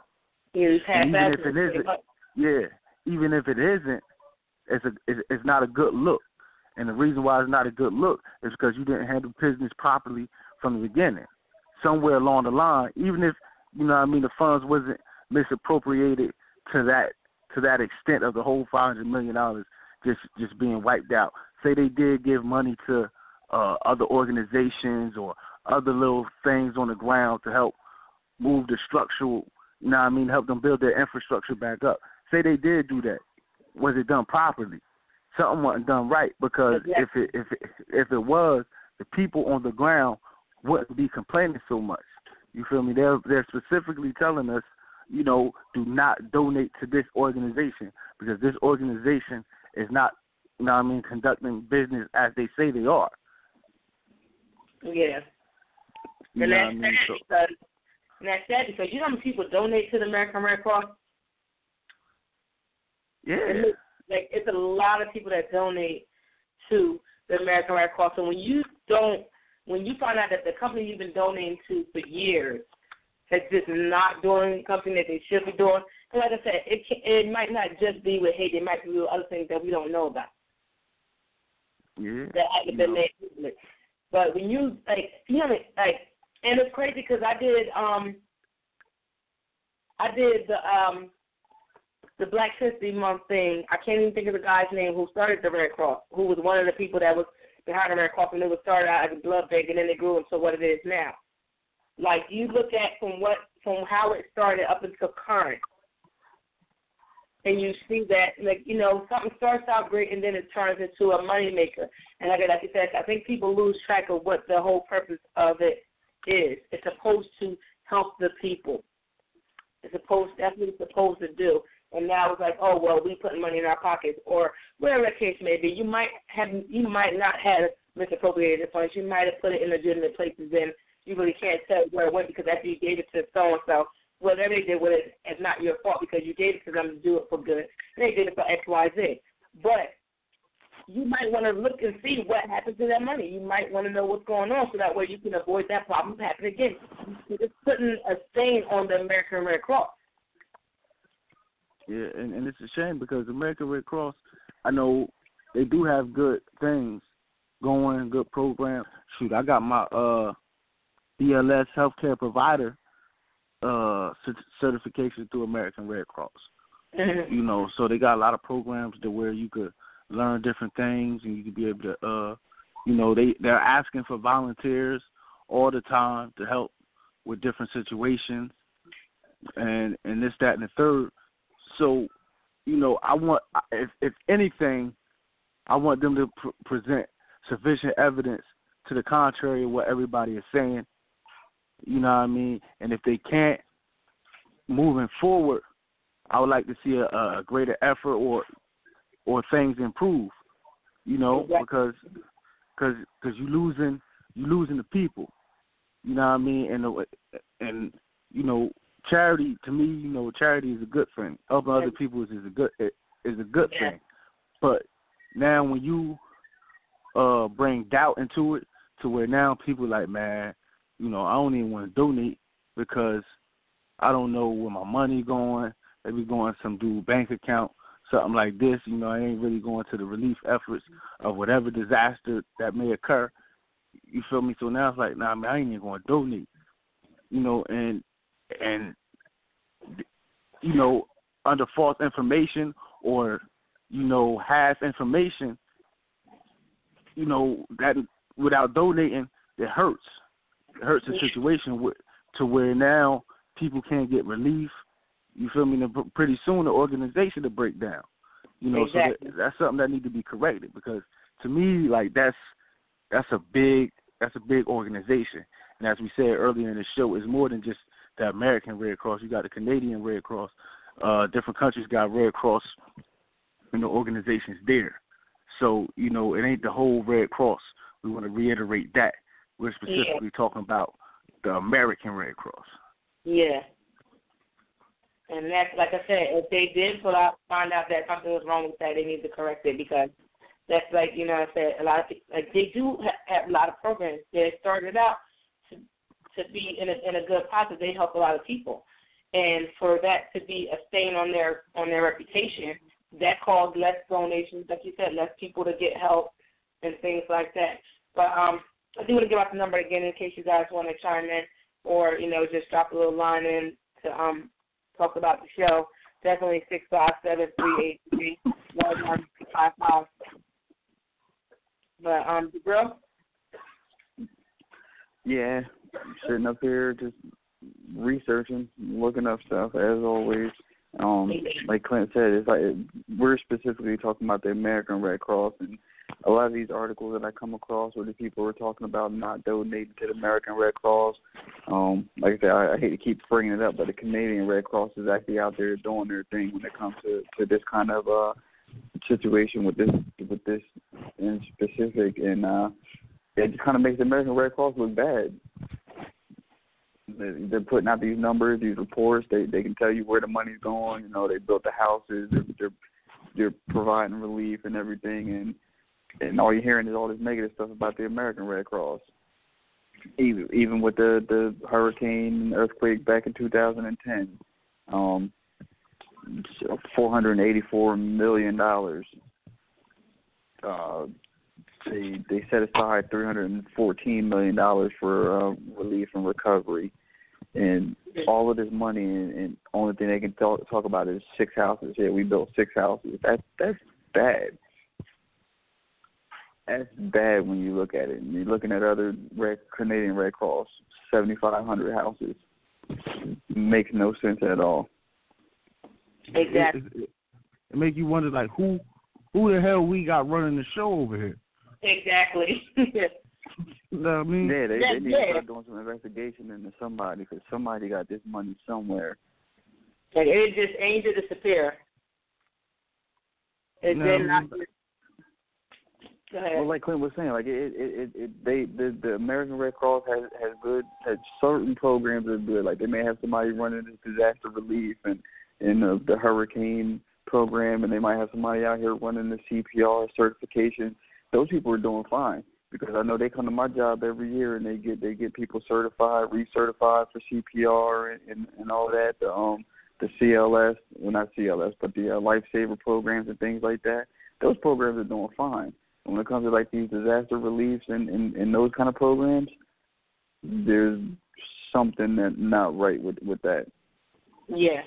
Even if it isn't, even if it isn't, it's not a good look. And the reason why it's not a good look is because you didn't handle business properly from the beginning. Somewhere along the line, even if the funds wasn't misappropriated to that extent of the whole $500 million just being wiped out. Say they did give money to other organizations or other little things on the ground to help move the structural, help them build their infrastructure back up. Say they did do that. Was it done properly? Something wasn't done right, because if it was, the people on the ground wouldn't be complaining so much. You feel me? They're specifically telling us, do not donate to this organization, because this organization is not, conducting business as they say they are. Yeah. And that's sad because you know how many people donate to the American Red Cross? Yeah. It's a lot of people that donate to the American Red Cross. And when you find out that the company you've been donating to for years is just not doing something that they should be doing, and like I said, it might not just be with Haiti. It might be with other things that we don't know about. Yeah. That haven't been made public. But when you and it's crazy because I did the Black History Month thing. I can't even think of the guy's name who started the Red Cross, who was one of the people that was behind the Red Cross, and it was started out as a blood bank, and then it grew into what it is now. Like, you look at from how it started up until current, and you see that, something starts out great, and then it turns into a moneymaker. And like you said, I think people lose track of what the whole purpose of it is. It's supposed to help the people. That's what it's supposed to do. And now it's like, oh, well, we put money in our pockets, or whatever the case may be. You might not have misappropriated the funds. You might have put it in legitimate places, and you really can't tell where it went because after you gave it to so-and-so, whatever they did with it is not your fault because you gave it to them to do it for good. And they did it for X, Y, Z. But you might want to look and see what happened to that money. You might want to know what's going on so that way you can avoid that problem happening again. It's putting a stain on the American Red Cross. Yeah, and it's a shame because the American Red Cross, I know they do have good things going, good programs. Shoot, I got my BLS healthcare provider certification through American Red Cross. Mm-hmm. So they got a lot of programs to where you could learn different things and you could be able to, they're asking for volunteers all the time to help with different situations and this, that, and the third. So, I want, if anything, I want them to present sufficient evidence to the contrary of what everybody is saying. You know what I mean? And if they can't, moving forward, I would like to see a greater effort or things improve. Because you losing the people. You know what I mean? And charity, to me, charity is a good thing. Helping other people is a good thing. But now when you bring doubt into it, to where now people are like, man, I don't even want to donate because I don't know where my money going. Maybe going to some dude's bank account. something like this, you know, I ain't really going to the relief efforts of whatever disaster that may occur. You feel me? So now it's like, nah, man, I ain't even going to donate. You know, and you know, under false information or, you know, half information, you know, that without donating, it hurts. It hurts the situation to where now people can't get relief. You feel me? And pretty soon the organization will break down. You know, exactly. So that's something that needs to be corrected, because to me, like, that's a big organization. And as we said earlier in the show, it's more than just the American Red Cross. You got the Canadian Red Cross. Different countries got Red Cross, you know, organizations there. So, you know, it ain't the whole Red Cross. We want to reiterate that. We're specifically talking about the American Red Cross. Yeah. And that's, like I said, if they did find out that something was wrong with that, they need to correct it, because that's like, you know, I said, a lot of people, like, they do have a lot of programs. They started out to be in a good positive. They help a lot of people. And for that to be a stain on their reputation, that caused less donations, like you said, less people to get help and things like that. But I do want to give out the number again in case you guys want to chime in, or, you know, just drop a little line in to talk about the show. Definitely 657-383-1155. But Jabril? Yeah, I'm sitting up here just researching, looking up stuff as always. Like Clint said, it's like we're specifically talking about the American Red Cross, and a lot of these articles that I come across where the people are talking about not donating to the American Red Cross. Like I said, I hate to keep bringing it up, but the Canadian Red Cross is actually out there doing their thing when it comes to this kind of situation with this in specific, and it just kind of makes the American Red Cross look bad. They're putting out these numbers, these reports. They can tell you where the money's going. You know, they built the houses. They're providing relief and everything, and all you're hearing is all this negative stuff about the American Red Cross. Even with the hurricane and earthquake back in 2010, $484 million. They set aside $314 million for relief and recovery, and all of this money, and only thing they can talk about is 6 houses. Yeah, we built 6 houses. That's bad. That's bad when you look at it. And you're looking at other Canadian Red Cross, 7,500 houses. Makes no sense at all. Exactly. It make you wonder, like, who the hell we got running the show over here? Exactly. You know what I mean? Yeah, they need to start doing some investigation into somebody, because somebody got this money somewhere. Like, it just ain't to disappear. It did not. Go ahead. Well, like Clint was saying, like the American Red Cross has certain programs that are good. Like, they may have somebody running this disaster relief and the hurricane program, and they might have somebody out here running the CPR certification. Those people are doing fine, because I know they come to my job every year and they get people certified, recertified for CPR and all that. The CLS, well, not CLS, but the lifesaver programs and things like that. Those programs are doing fine. And when it comes to like these disaster reliefs and those kind of programs, there's something that's not right with that. Yeah.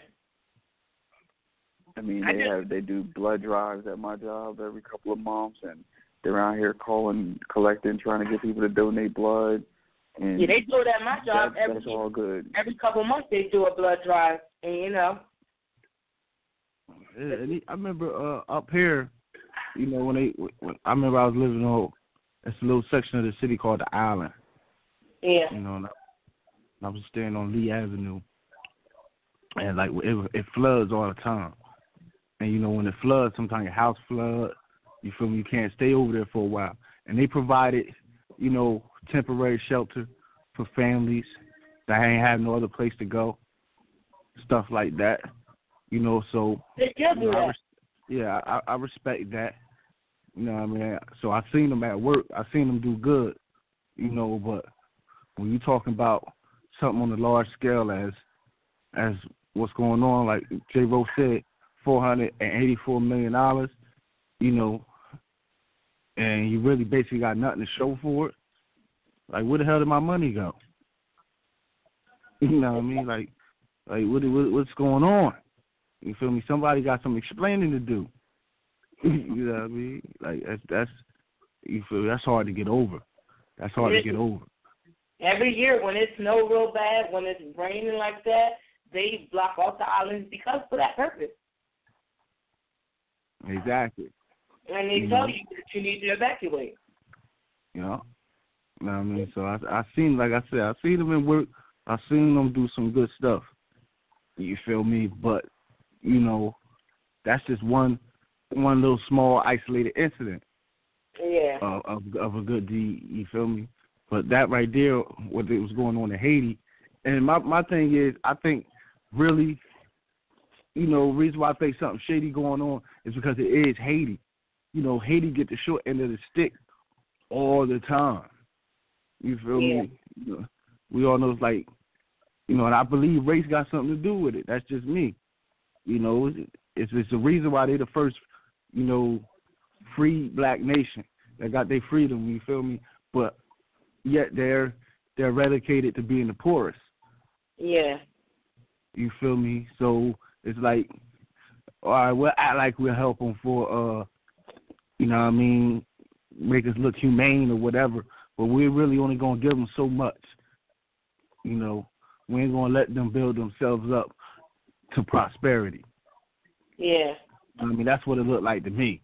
I mean, they do blood drives at my job every couple of months, and they're out here collecting, trying to get people to donate blood. And yeah, they do it at my job that's all good. Every couple of months they do a blood drive, and you know. Yeah, I remember up here, you know, when I remember I was living on this little section of the city called the Island. Yeah. You know, and I was staying on Lee Avenue, and like it floods all the time. And you know, when it floods, sometimes your house floods. You feel me? You can't stay over there for a while. And they provided, you know, temporary shelter for families that ain't have no other place to go, stuff like that. You know, so I respect that. You know what I mean? So I seen them at work. I seen them do good. You know, but when you talking about something on a large scale as what's going on, like J. Rose said, $484 million, you know, and you really basically got nothing to show for it. Like, where the hell did my money go? You know what I mean? Like what's going on? You feel me? Somebody got some explaining to do. You know what I mean? Like that's you feel me? That's hard to get over. That's hard to get over. Every year when it snows real bad, when it's raining like that, they block off the islands because for that purpose. Exactly. And they tell you that you need to evacuate. You know what I mean? So I seen, like I said, I seen them in work. I seen them do some good stuff. You feel me? But, you know, that's just one little small isolated incident. Yeah. Of a good deed. You feel me? But that right there, what was going on in Haiti, and my thing is, I think really, you know, the reason why I think something shady going on is because it is Haiti. You know, Haiti get the short end of the stick all the time. You feel me? You know, we all know it's like, you know, and I believe race got something to do with it. That's just me. You know, it's the reason why they the first, you know, free black nation that got their freedom. You feel me? But yet they're relegated to being the poorest. Yeah. You feel me? So it's like, all right, we'll act like we'll help them for, you know what I mean, make us look humane or whatever, but we're really only going to give them so much. You know, we ain't going to let them build themselves up to prosperity. Yeah. I mean, that's what it looked like to me.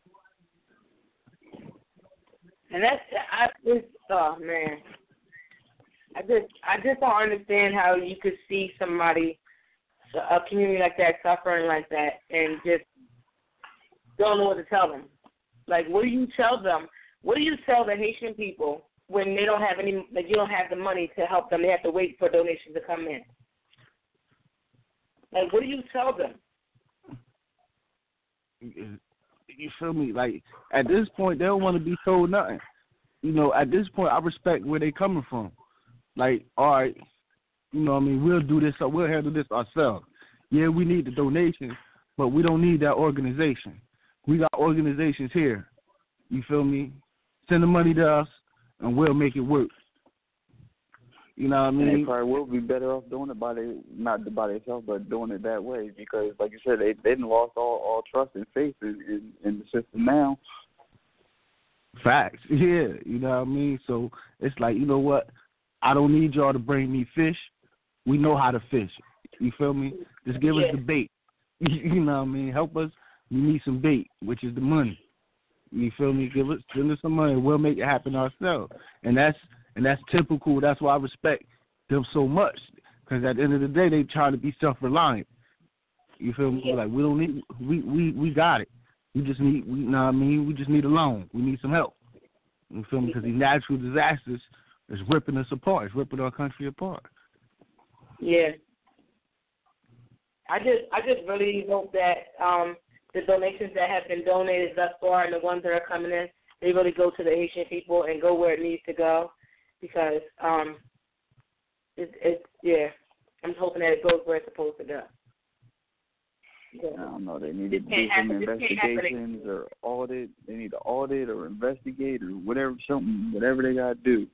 And oh man, I just don't understand how you could see somebody, a community like that, suffering like that, and just don't know what to tell them. Like, what do you tell them? What do you tell the Haitian people when they don't have any? Like, you don't have the money to help them. They have to wait for donations to come in. Like, what do you tell them? You feel me? Like, at this point, they don't want to be told nothing. You know, at this point, I respect where they coming from. Like, all right, you know what I mean, we'll do this, or we'll handle this ourselves. Yeah, we need the donations, but we don't need that organization. We got organizations here. You feel me? Send the money to us, and we'll make it work. You know what I mean? And they probably will be better off doing it not by themselves, but doing it that way. Because, like you said, they lost all trust and faith in the system now. Facts. Yeah, you know what I mean? So it's like, you know what? I don't need y'all to bring me fish. We know how to fish. You feel me? Just give us the bait. You know what I mean? Help us. We need some bait, which is the money. You feel me? Send us some money. We'll make it happen ourselves. And that's typical. That's why I respect them so much. Because at the end of the day, they try to be self-reliant. You feel me? Like, we don't need. We got it. We just need. You know what I mean? We just need a loan. We need some help. You feel me? Because these natural disasters is ripping us apart. It's ripping our country apart. Yeah. I just really hope that the donations that have been donated thus far and the ones that are coming in, they really go to the Haitian people and go where it needs to go, because I'm hoping that it goes where it's supposed to go. Yeah. I don't know. They need to do some investigations or audit. They need to audit or investigate or whatever they got to do.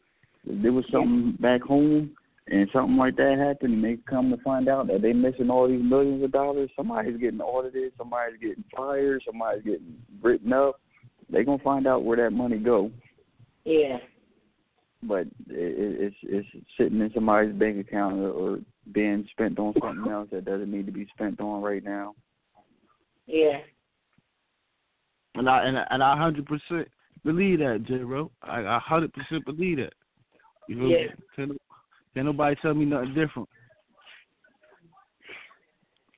If there was something back home and something like that happened, and they come to find out that they're missing all these millions of dollars, somebody's getting audited, somebody's getting fired, somebody's getting written up. They're going to find out where that money go. Yeah. But it's sitting in somebody's bank account or being spent on something else that doesn't need to be spent on right now. Yeah. And I 100% believe that, J-Ro. I 100% believe that. You know, can't nobody tell me nothing different.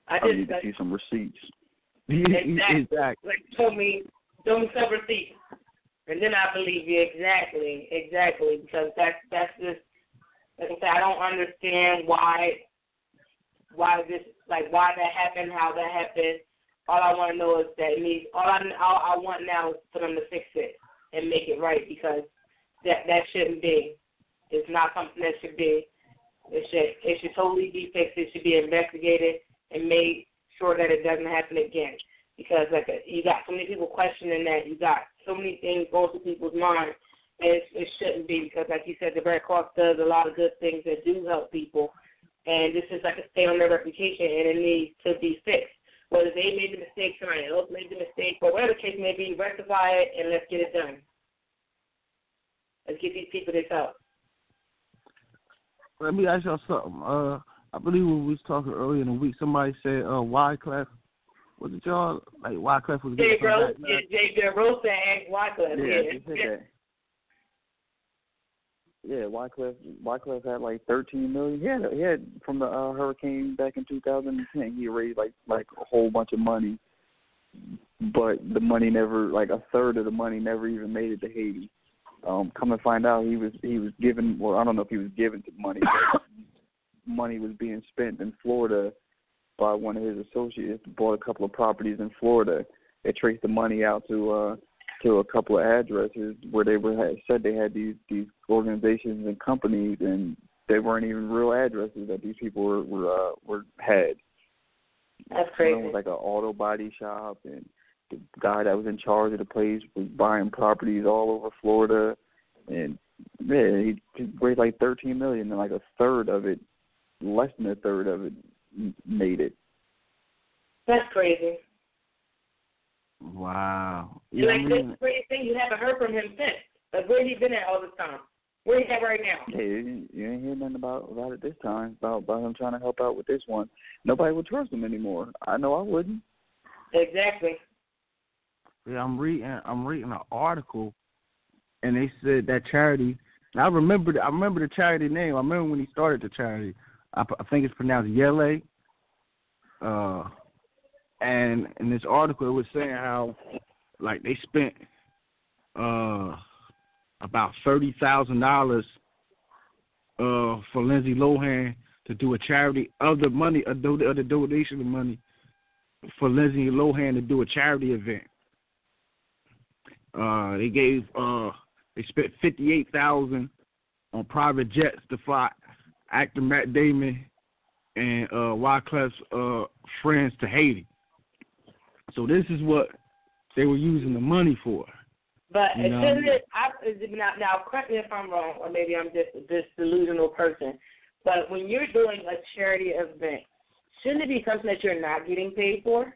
I need to see some receipts. Exactly. Like, show me some receipts, and then I believe you. Exactly. Because that's just, like I said, I don't understand why that happened, how that happened. All I want to know is that it needs. All I want now is for them to fix it and make it right, because that shouldn't be. It's not something that should be. It should totally be fixed. It should be investigated and made sure that it doesn't happen again. because like you got so many people questioning that, you got so many things going through people's minds, and it shouldn't be, because like you said, the Red Cross does a lot of good things that do help people, and this is like a stain on their reputation, and it needs to be fixed. Whether they made the mistake, somebody else made the mistake, but whatever the case may be, rectify it and let's get it done. Let's get these people this help. Let me ask y'all something. I believe when we was talking earlier in the week, somebody said Wyclef. Was it y'all? Like Wyclef was Jay Rose said ask Wyclef. Yeah. Yeah, Wyclef had like $13 million. He had from the hurricane back in 2010. He raised like a whole bunch of money, but the money never, like a third of the money never even made it to Haiti. Come to find out, he was given. Well, I don't know if he was given to money, but money was being spent in Florida by one of his associates. Bought a couple of properties in Florida. They traced the money out to a couple of addresses where they said they had these organizations and companies, and they weren't even real addresses that these people were had. That's crazy. One was like an auto body shop, and the guy that was in charge of the place was buying properties all over Florida, and yeah, he raised like $13 million, and like a third of it, less than a third of it, made it. That's crazy. Wow. Yeah, like this crazy thing, you haven't heard from him since. Like, where he been at all this time? Where he at right now? Yeah, you ain't hear nothing about it this time, about him trying to help out with this one. Nobody would trust him anymore. I know I wouldn't. Exactly. Yeah, I'm reading an article, and they said that charity. I remember the charity name. I remember when he started the charity. I think it's pronounced Yele. And in this article, it was saying how, like, they spent about $30,000 for Lindsay Lohan to do a charity of the money, of the donation of money for Lindsay Lohan to do a charity event. They spent $58,000 on private jets to fly actor Matt Damon and Wyclef's friends to Haiti. So this is what they were using the money for. But shouldn't it? Now, correct me if I'm wrong, or maybe I'm just this delusional person. But when you're doing a charity event, shouldn't it be something that you're not getting paid for?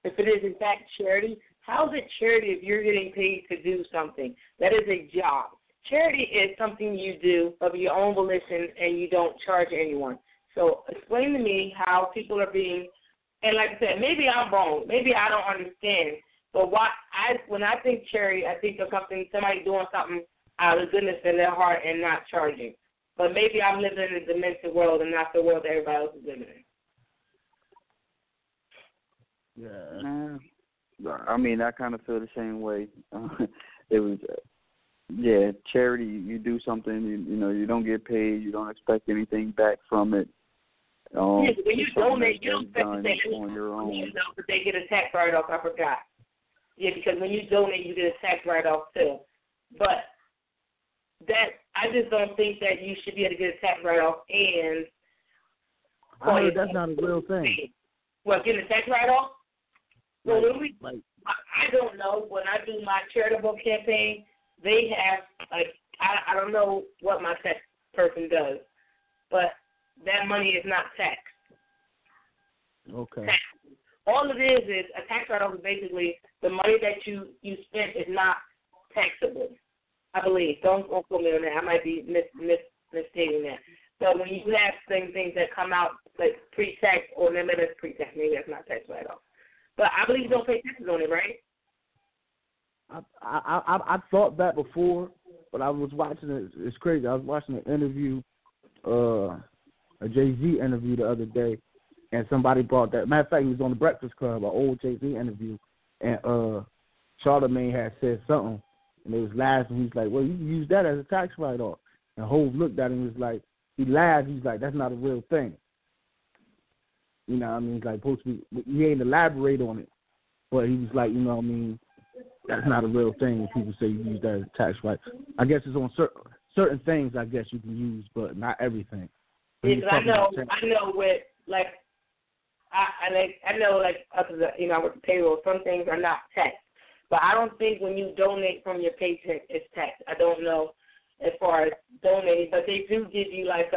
If it is in fact charity, how is it charity if you're getting paid to do something? That is a job. Charity is something you do of your own volition and you don't charge anyone. So explain to me how people are being, and like I said, maybe I'm wrong, maybe I don't understand, but when I think charity, I think of somebody doing something out of the goodness in their heart and not charging. But maybe I'm living in a demented world and not the world that everybody else is living in. Yeah. I mean, I kind of feel the same way. It was, charity, you do something, you don't get paid, you don't expect anything back from it. When you donate, you don't expect to say on your own. But they get a tax write-off, I forgot. Yeah, because when you donate, you get a tax write-off too. But I just don't think that you should be able to get a tax write-off and... I heard that's not a real thing. What, getting a tax write-off? Well, I don't know. When I do my charitable campaign, they have, I don't know what my tax person does, but that money is not taxed. Okay. All it is a tax write-off is basically the money that you spent is not taxable, I believe. Don't quote me on that. I might be misstating that. So when you have things that come out like pre-tax, or maybe that's pre-tax, maybe that's not tax write-off. But I believe you don't pay taxes on it, right? I thought that before, but I was watching it. It's crazy. I was watching an interview, a Jay-Z interview the other day, and somebody brought that. Matter of fact, he was on the Breakfast Club, an old Jay-Z interview, and Charlamagne had said something, and they was laughing. He was like, "Well, you can use that as a tax write-off." And Hov looked at him and was like, he laughed. He's like, "That's not a real thing." You know what I mean? He's like, supposed to be, he ain't elaborate on it, but he was like, you know what I mean? That's not a real thing if people say you use that as a tax write. I guess it's on certain things I guess you can use, but not everything. Because I know with, like, I know, like, I work the payroll, some things are not taxed. But I don't think when you donate from your paycheck, it's taxed. I don't know as far as donating, but they do give you, like,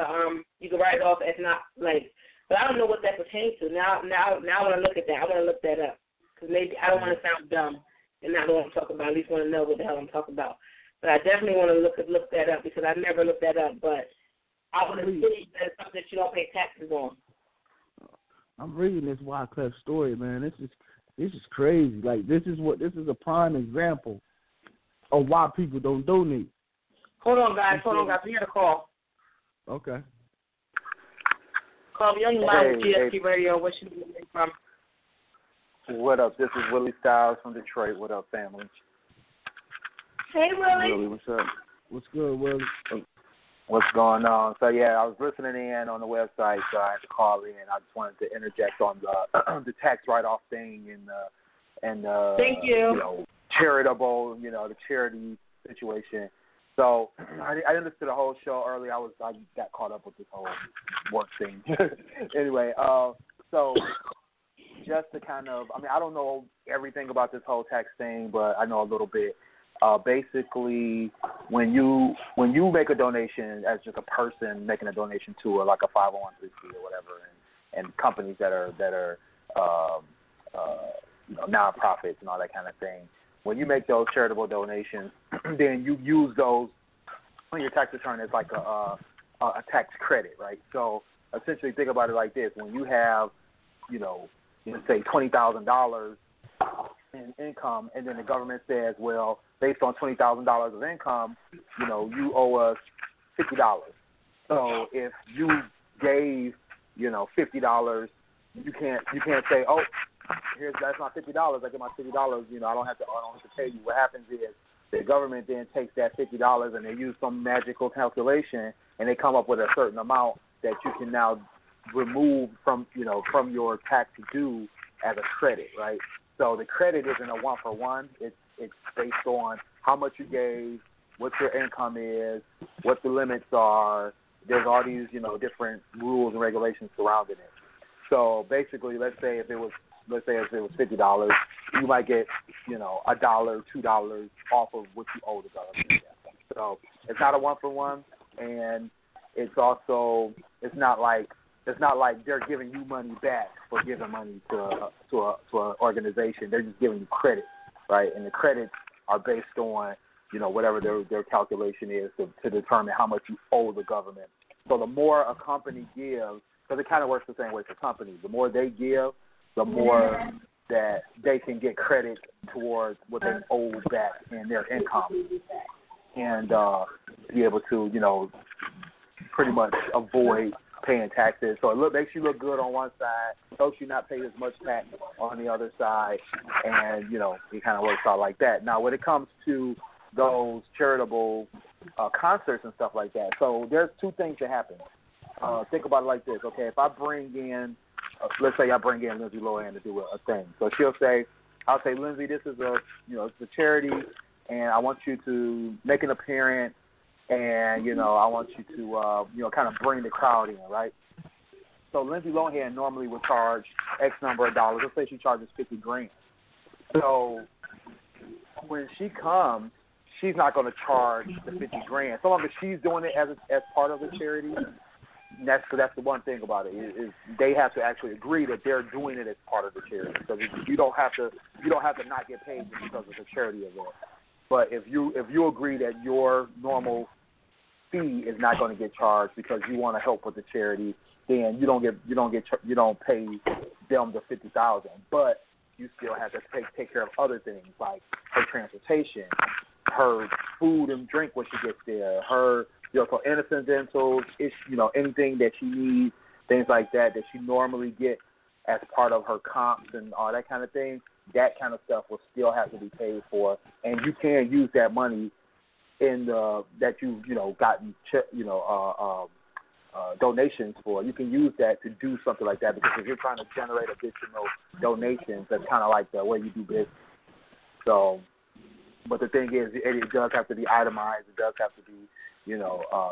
you can write it off as not, like, but I don't know what that pertains to. Now I want to look at that. I want to look that up because maybe I don't want to sound dumb and not know what I'm talking about. At least want to know what the hell I'm talking about. But I definitely want to look that up because I never looked that up. But I would assume that's something that you don't pay taxes on. I'm reading this Wyclef story, man. This is crazy. Like, this is a prime example of why people don't donate. Hold on, guys. We got a call. Okay. Call me on your line with GSP Radio. What should you be from? What up? This is Willie Styles from Detroit. What up, family? Hey, Willie. Willie, what's up? What's good, Willie? What's going on? So, yeah, I was listening in on the website, so I had to call in. I just wanted to interject on the tax write-off thing and thank you. Charitable, the charity situation. So I understood the whole show earlier. I got caught up with this whole work thing. Anyway, so just to kind of, I don't know everything about this whole tax thing, but I know a little bit. Basically, when you make a donation as just a person making a donation to like a 501c or whatever, and companies that are nonprofits and all that kind of thing, when you make those charitable donations, then you use those on your tax return as like a tax credit, right? So essentially, think about it like this: when you have, let's say $20,000 in income, and then the government says, well, based on $20,000 of income, you owe us $50. So if you gave, $50, you can't say, oh, that's my $50. I get my $50. I don't have to pay you. What happens is the government then takes that $50 and they use some magical calculation and they come up with a certain amount that you can now remove from your tax due as a credit, right? So the credit isn't a one-for-one. It's based on how much you gave, what your income is, what the limits are. There's all these, different rules and regulations surrounding it. So basically, let's say if it was $50, you might get, $1, $2 off of what you owe the government. So it's not a one-for-one, and it's not like they're giving you money back for giving money to an organization. They're just giving you credit, right? And the credits are based on, whatever their calculation is to determine how much you owe the government. So the more a company gives, because it kind of works the same way for companies, the more they give, the more that they can get credit towards what they owe back in their income, and be able to, pretty much avoid paying taxes. So it makes you look good on one side, helps you not pay as much tax on the other side, and, it kind of works out like that. Now, when it comes to those charitable concerts and stuff like that, so there's two things that happen. Think about it like this, okay? If I bring in, let's say I bring in Lindsay Lohan to do a thing. So I'll say, Lindsay, this is it's a charity, and I want you to make an appearance, and, I want you to, kind of bring the crowd in, right? So Lindsay Lohan normally would charge X number of dollars. Let's say she charges $50,000. So when she comes, she's not going to charge the $50,000. So long as she's doing it as part of the charity, that's the one thing about it is they have to actually agree that they're doing it as part of the charity. Because you don't have to not get paid just because it's a charity event. But if you agree that your normal fee is not going to get charged because you want to help with the charity, then you don't pay them the $50,000. But you still have to take care of other things like her transportation, her food and drink when she gets there, her for incidentals, anything that she needs, things like that she normally get as part of her comps and all that kind of thing. That kind of stuff will still have to be paid for, and you can use that money in that you've gotten donations for. You can use that to do something like that, because if you're trying to generate additional donations, that's kind of like the way you do business. So, but the thing is, it does have to be itemized. It does have to be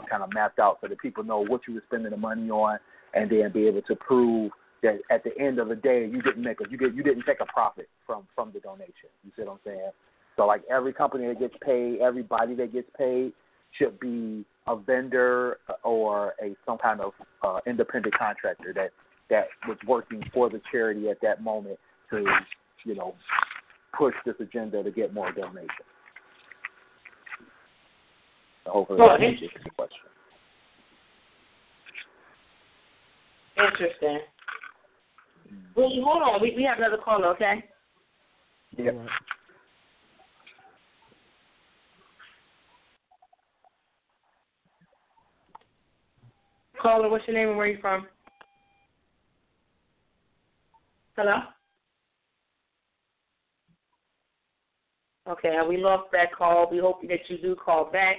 kind of mapped out so that people know what you were spending the money on, and then be able to prove that at the end of the day you didn't take a profit from the donation. You see what I'm saying? So like every company that gets paid, everybody that gets paid should be a vendor or some kind of independent contractor that was working for the charity at that moment to, push this agenda to get more donations. So hopefully that answers the question. Interesting. Well, hold on. We have another caller, okay? Yeah. Caller, what's your name and where are you from? Hello? Okay, we lost that call. We hope that you do call back.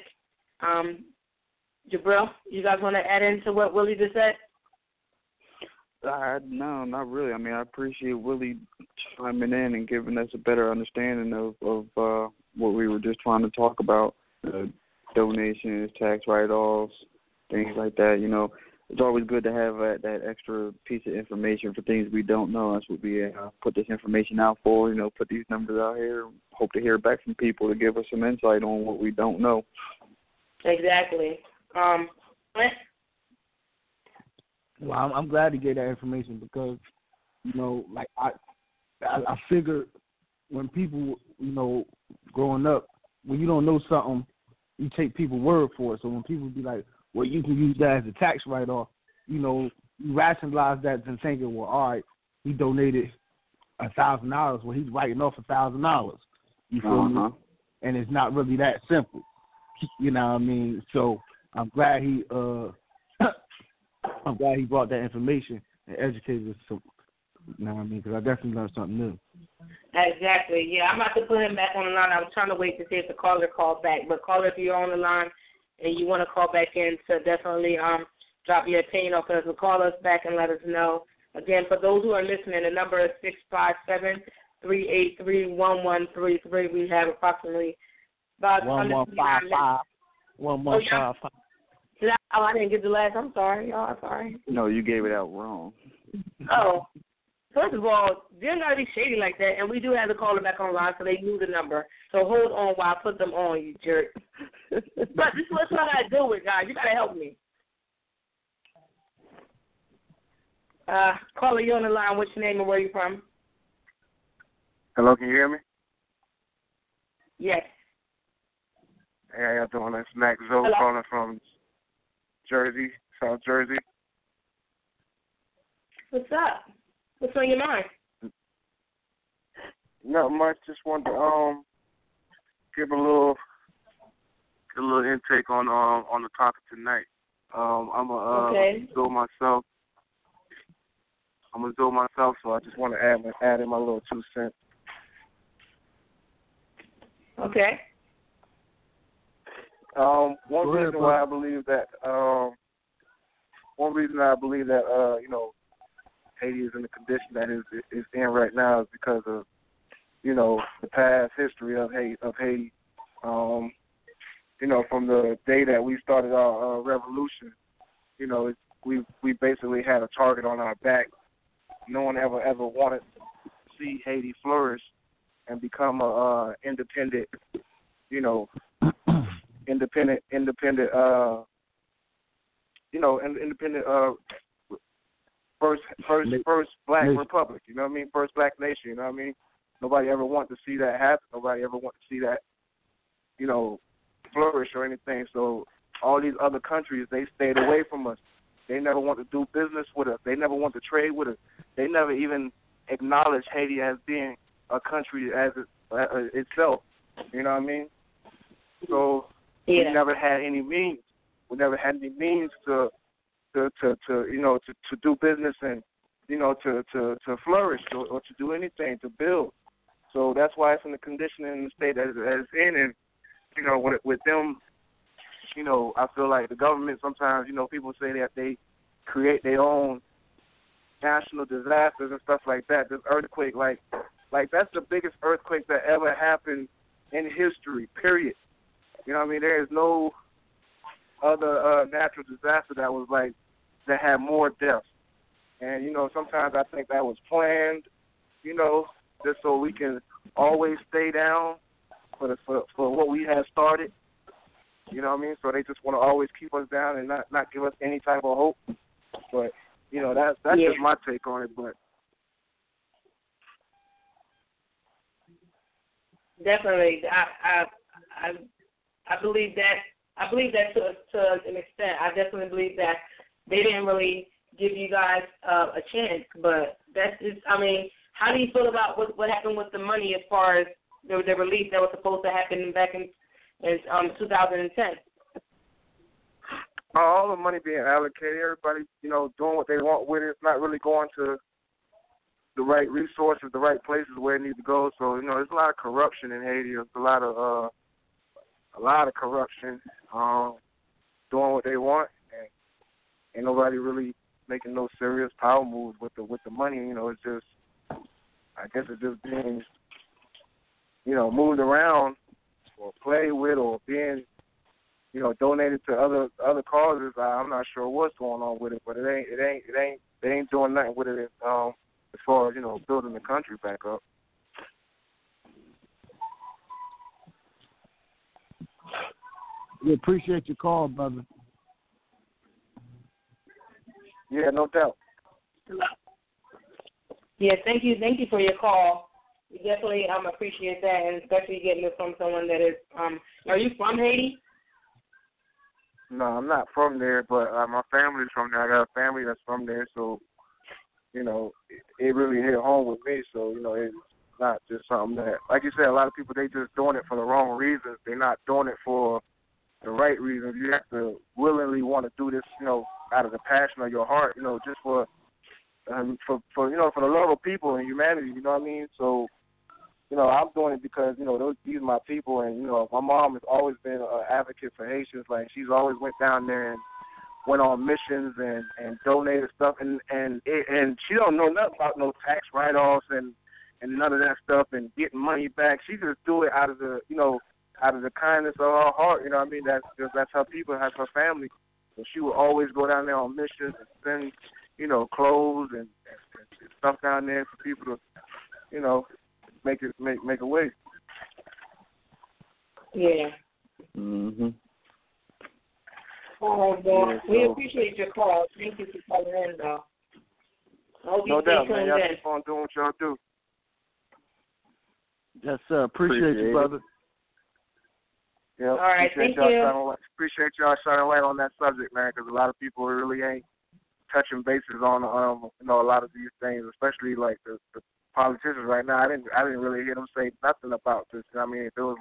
Jabril, you guys want to add into what Willie just said? No, not really. I mean, I appreciate Willie chiming in and giving us a better understanding of what we were just trying to talk about, donations, tax write-offs, things like that. It's always good to have that extra piece of information for things we don't know. That's what we put this information out for, put these numbers out here. Hope to hear back from people to give us some insight on what we don't know. Exactly. Well, I'm glad to get that information because, like I figure when people, growing up, when you don't know something, you take people's word for it. So when people be like, well, you can use that as a tax write-off, you rationalize that and thinking, well, all right, he donated $1,000. Well, he's writing off $1,000. You feel me? And it's not really that simple. You know what I mean? So I'm glad he brought that information and educated us. So, you know what I mean? Because I definitely learned something new. Exactly. Yeah, I'm about to put him back on the line. I was trying to wait to see if the caller called back. But caller, if you're on the line and you want to call back in, to definitely drop your opinion off us. Call us back and let us know. Again, for those who are listening, the number is 657-383-1133. We have approximately about 1155. 1155. I didn't get the last. I'm sorry, y'all. Sorry. No, you gave it out wrong. Oh, first of all, they're not be shady like that, and we do have the caller back online, so they knew the number. So hold on while I put them on, you jerk. But this is what I gotta do with, guys. You gotta help me. Caller, you on the line. What's your name and where you from? Hello, can you hear me? Yes. Hey, how y'all doing? It's Max Zoe calling from Jersey, South Jersey. What's up? What's on your mind? Not much. Just wanted to give a little intake on the topic tonight. I'm a Zoe myself. I'm a Zoe myself, so I just want to add in my little 2 cents. Okay. One reason I believe that Haiti is in the condition that is in right now is because of the past history of Haiti. From the day that we started our revolution, we basically had a target on our back. No one ever wanted to see Haiti flourish and become a independent first black republic, you know what I mean? First black nation, you know what I mean? Nobody ever wanted to see that happen. Nobody ever wanted to see that, flourish or anything. So all these other countries, they stayed away from us. They never want to do business with us. They never want to trade with us. They never even acknowledge Haiti as being a country as itself. You know what I mean? So we never had any means. We never had any means to do business and to flourish or to do anything, to build. So that's why it's in the condition in the state that it's in. And with them, I feel like the government sometimes, people say that they create their own national disasters and stuff like that. This earthquake, like that's the biggest earthquake that ever happened in history, period. You know what I mean? There is no other natural disaster that had more deaths And, sometimes I think that was planned, just so we can always stay down for what we had started. You know what I mean? So they just want to always keep us down and not give us any type of hope. But, that's just my take on it. But definitely, I believe that. I believe that to an extent. I definitely believe that they didn't really give you guys a chance. But that's just. I mean, how do you feel about what happened with the money as far as the release that was supposed to happen back in 2010? All the money being allocated, everybody, doing what they want with it. It's not really going to the right resources, the right places where it needs to go. So, there's a lot of corruption in Haiti. There's a lot of corruption, doing what they want, and ain't nobody really making no serious power moves with the money. It's just, I guess it's just being, moved around or played with or being, donated to other causes. I'm not sure what's going on with it, but they ain't doing nothing with it as far as building the country back up. We appreciate your call, brother. Yeah, no doubt. Yeah, thank you for your call. We definitely appreciate that, and especially getting it from someone that is. Are you from Haiti? No, I'm not from there, but my family's from there. I got a family that's from there, so it really hit home with me. So it's not just something that, like you said, a lot of people, they just doing it for the wrong reasons. They're not doing it for the right reasons. You have to willingly want to do this, out of the passion of your heart, just for the love of people and humanity. You know what I mean? So, I'm doing it because these are my people, and my mom has always been an advocate for Haitians. Like, she's always went down there and went on missions and donated stuff, and she don't know nothing about no tax write-offs and none of that stuff and getting money back. She just do it out of the kindness of her heart. You know what I mean? That's her people, that's her family. So she would always go down there on missions and send, clothes and stuff down there for people to, make a way. Yeah. Mhm. All right, well, we appreciate your call. Thank you for calling in, though. I hope No you doubt, stay man. tuned Y'all in. keep on doing what y'all do. Yes, sir. Appreciate you, brother. Yeah. All right, thank you. Appreciate y'all shining light on that subject, man, because a lot of people really ain't touching bases on a lot of these things, especially like the politicians right now. I didn't really hear them say nothing about this. I mean, if it was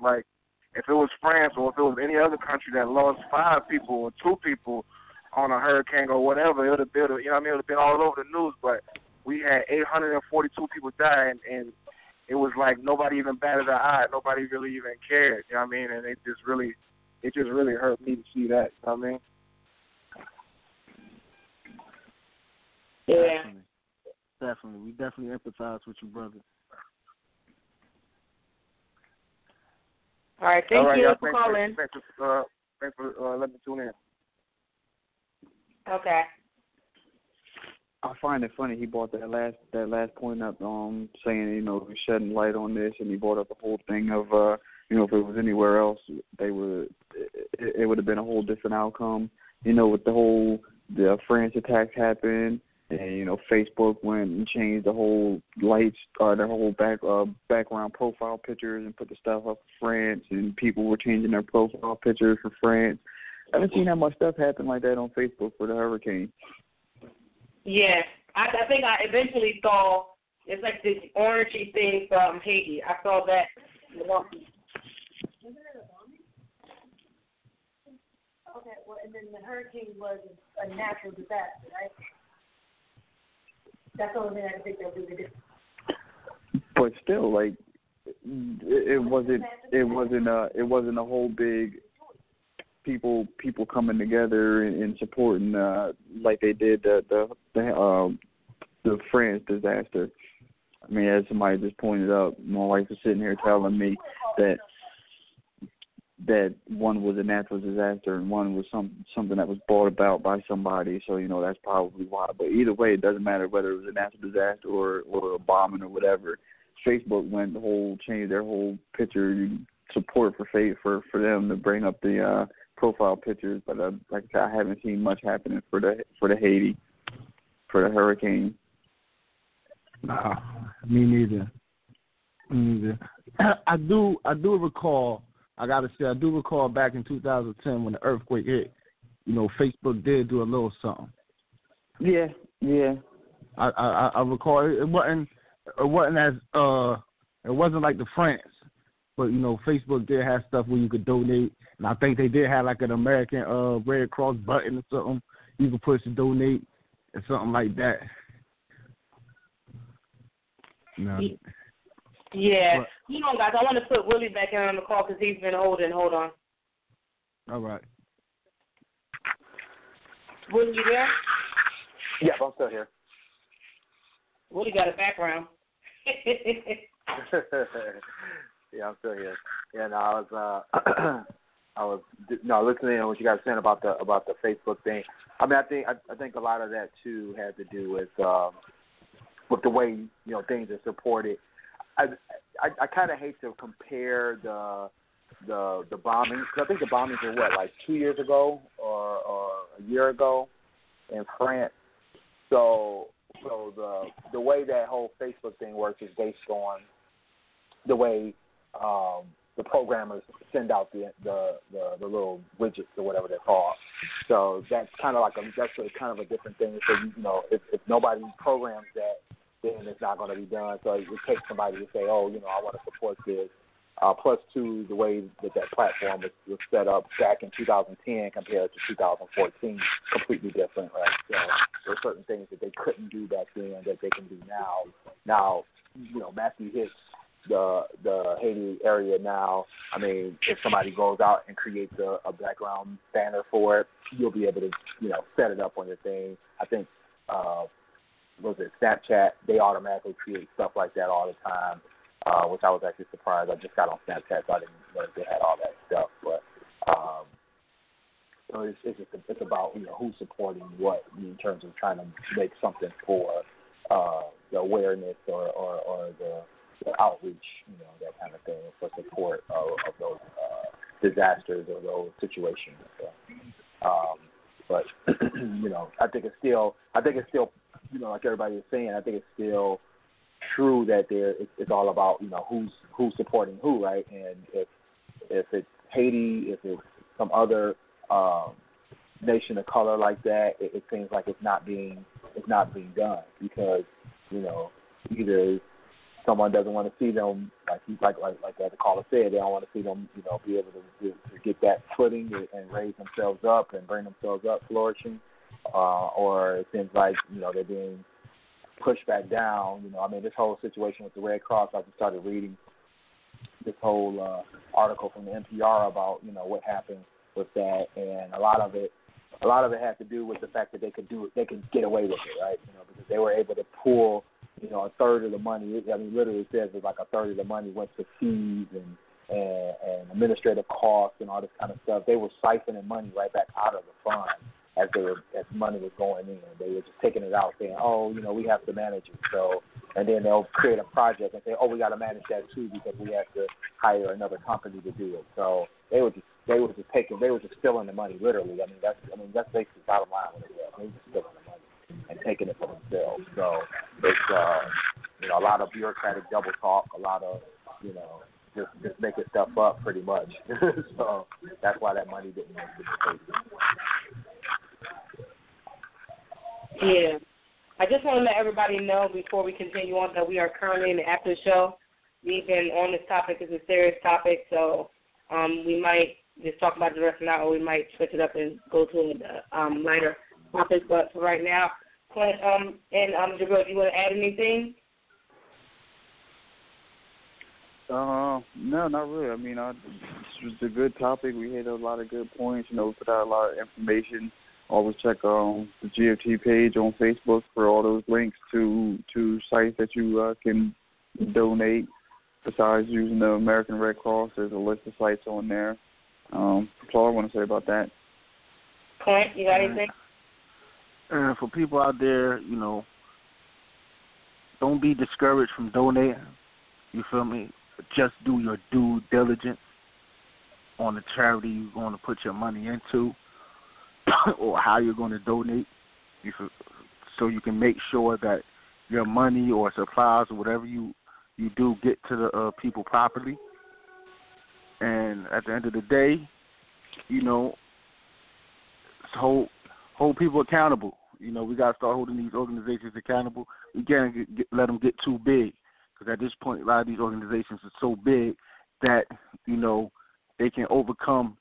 France or if it was any other country that lost 5 people or 2 people on a hurricane or whatever, it would have been, it would have been all over the news. But we had 842 people die, and it was like nobody even batted an eye. Nobody really even cared. You know what I mean? And it just really hurt me to see that. You know what I mean? Yeah. Definitely. We definitely empathize with you, brother. All right, thank you for calling. Thanks for letting me tune in. Okay. I find it funny he brought that last point up, saying shedding light on this, and he brought up the whole thing of if it was anywhere else, it would have been a whole different outcome. With the France attacks happened, and Facebook went and changed the whole lights, their whole background profile pictures, and put the stuff up for France, and people were changing their profile pictures for France. I haven't seen that much stuff happen like that on Facebook for the hurricane. Yeah, I think I eventually saw, it's like this orangey thing from Haiti. I saw that. Okay, well, and then the hurricane was a natural disaster, right? That's the only thing I can think of we did. But still, like, it wasn't a whole big people coming together and supporting like they did the France disaster. I mean, as somebody just pointed out, my wife was sitting here telling me that that one was a natural disaster and one was something that was brought about by somebody. So, that's probably why. But either way, it doesn't matter whether it was a natural disaster or a bombing or whatever. Facebook changed their whole picture support for them to bring up the profile pictures. But like I said, I haven't seen much happening for the Haiti, for the hurricane. Nah, me neither. I do recall. I gotta say, I do recall back in 2010 when the earthquake hit. Facebook did do a little something. Yeah. I recall it wasn't as it wasn't like the France, but Facebook did have stuff where you could donate, and I think they did have like an American Red Cross button or something you could push to donate or something like that. No. Yeah. Guys, I want to put Willie back in on the call because he's been holding. Hold on. All right. Willie, you there? Yeah, I'm still here. Willie got a background. Yeah, I'm still here. Yeah, no, I was listening to what you guys were saying about the Facebook thing. I mean, I think a lot of that too had to do with the way things are supported. I kind of hate to compare the bombings, because I think the bombings were like 2 years ago or a year ago in France. So the way that whole Facebook thing works is based on the way the programmers send out the little widgets or whatever they're called. So that's kind of like a different thing. So if nobody programs that, then it's not going to be done. So it takes somebody to say, I want to support this. Plus, two, the way that platform was set up back in 2010 compared to 2014, completely different, right? So there are certain things that they couldn't do back then that they can do now. Now, Matthew hits the Haiti area now. I mean, if somebody goes out and creates a background banner for it, you'll be able to, set it up on your thing. I think, Snapchat, they automatically create stuff like that all the time, which I was actually surprised. I just got on Snapchat, so I didn't know if they had all that stuff. But so it's about who's supporting what in terms of trying to make something for the awareness or the outreach, that kind of thing for support of those disasters or those situations. So, but I think it's still like everybody is saying, I think it's still true that it's all about who's supporting who, right? And if it's Haiti, if it's some other nation of color like that, it seems like it's not being done because either someone doesn't want to see them like the caller said, they don't want to see them be able to get that footing and raise themselves up and bring themselves up flourishing, or it seems like they're being pushed back down. I mean, this whole situation with the Red Cross, I just started reading this whole article from the NPR about what happened with that, and a lot of it had to do with the fact that they could get away with it, right? Because they were able to pull a third of the money. I mean, literally it says that like a third of the money went to fees and administrative costs and all this kind of stuff. They were siphoning money right back out of the fund as money was going in. They were just taking it out, saying, we have to manage it. So, and then they'll create a project and say, we got to manage that too because we have to hire another company to do it. So they were just stealing the money, literally. I mean, that's basically the bottom line what it was. They were just stealing the money and taking it for themselves. So it's a lot of bureaucratic double talk, a lot of just making stuff up pretty much. So that's why that money didn't make it. Yeah. I just want to let everybody know before we continue on that we are currently in the after show. We've been on this topic. It's a serious topic, so we might just talk about it the rest of the night, or we might switch it up and go to a lighter topic. But for right now, Clint and Jabril, do you want to add anything? No, not really. I mean, it was a good topic. We had a lot of good points. Put out a lot of information. Always check the GFT page on Facebook for all those links to sites that you can donate. Besides using the American Red Cross, there's a list of sites on there. That's all I want to say about that. Clint, you got anything? And for people out there, don't be discouraged from donating. You feel me? Just do your due diligence on the charity you're going to put your money into or how you're going to donate. So you can make sure that your money or supplies or whatever you do get to the people properly. And at the end of the day, hold people accountable. We got to start holding these organizations accountable. We can't let them get too big, because at this point, a lot of these organizations are so big that, they can overcome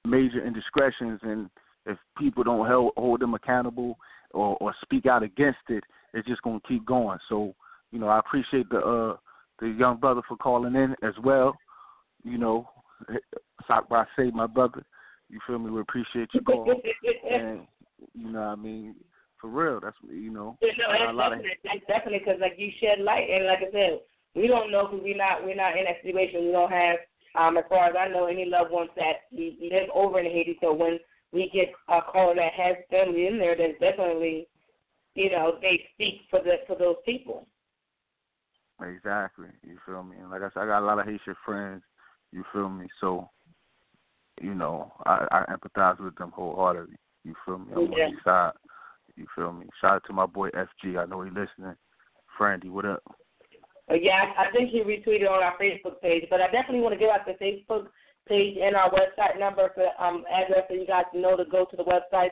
major indiscretions, and if people don't hold them accountable or speak out against it, it's just going to keep going. So, I appreciate the young brother for calling in as well. Sakba say, my brother, you feel me? We appreciate your call. And, for real, that's, that's definitely, because, like, you shed light. And like I said, we don't know, because we're not in that situation. We don't have, as far as I know, any loved ones that live over in Haiti. So when we get a caller that has family in there, then definitely, they speak for those people. Exactly. You feel me? And like I said, I got a lot of Haitian friends. You feel me? So, I empathize with them wholeheartedly. You feel me? I'm on their side. You feel me? Shout out to my boy FG. I know he's listening. Frandy, what up? Yeah, I think he retweeted on our Facebook page, but I definitely want to give out the Facebook page and our website number for address so you guys know to go to the website,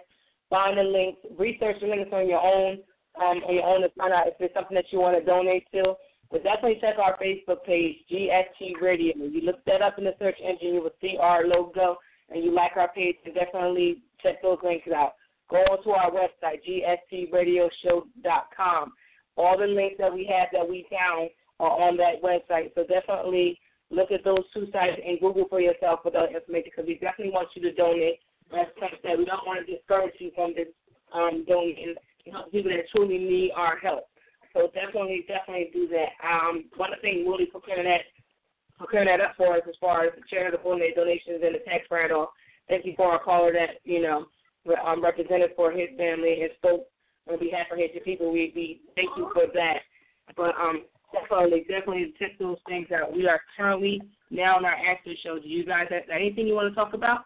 find the links, research the links on your own to find out if there's something that you want to donate to. But definitely check our Facebook page, GST Radio. You look that up in the search engine, you will see our logo, and you like our page, so definitely check those links out. Go on to our website, gstradioshow.com. All the links that we have that we found are on that website. So definitely look at those two sites and Google for yourself for the information, because we definitely want you to donate. As Trump said, we don't want to discourage you from this donating and help people that truly need our help. So definitely do that. One thing Willie for clearing that up for us as far as the charitable donations and the tax write-off. Thank you for our caller that, represented for his family and spoke on behalf of Haitian people. We thank you for that. But definitely check those things out. We are currently now in our after show. Do you guys have anything you want to talk about?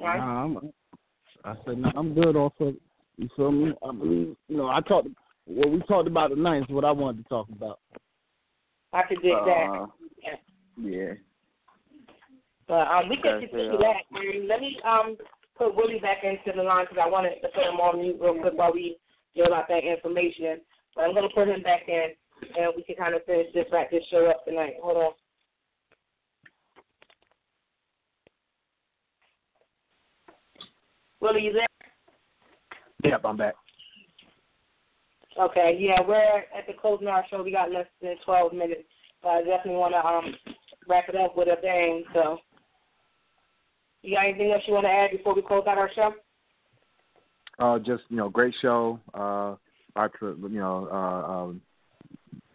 I said, no, I'm good also. You feel me? I mean, what we talked about tonight is what I wanted to talk about. I could dig that. Yeah. But we can continue that. Let me put Willie back into the line, because I wanted to put him on mute real quick while we deal about that information. But I'm going to put him back in, and we can kind of finish this show up tonight. Hold on. Willie, you there? Yep, I'm back. Okay, yeah, we're at the closing of our show. We got less than 12 minutes. So I definitely want to wrap it up with a bang. So, you got anything else you want to add before we close out our show? Just, great show. Lots of,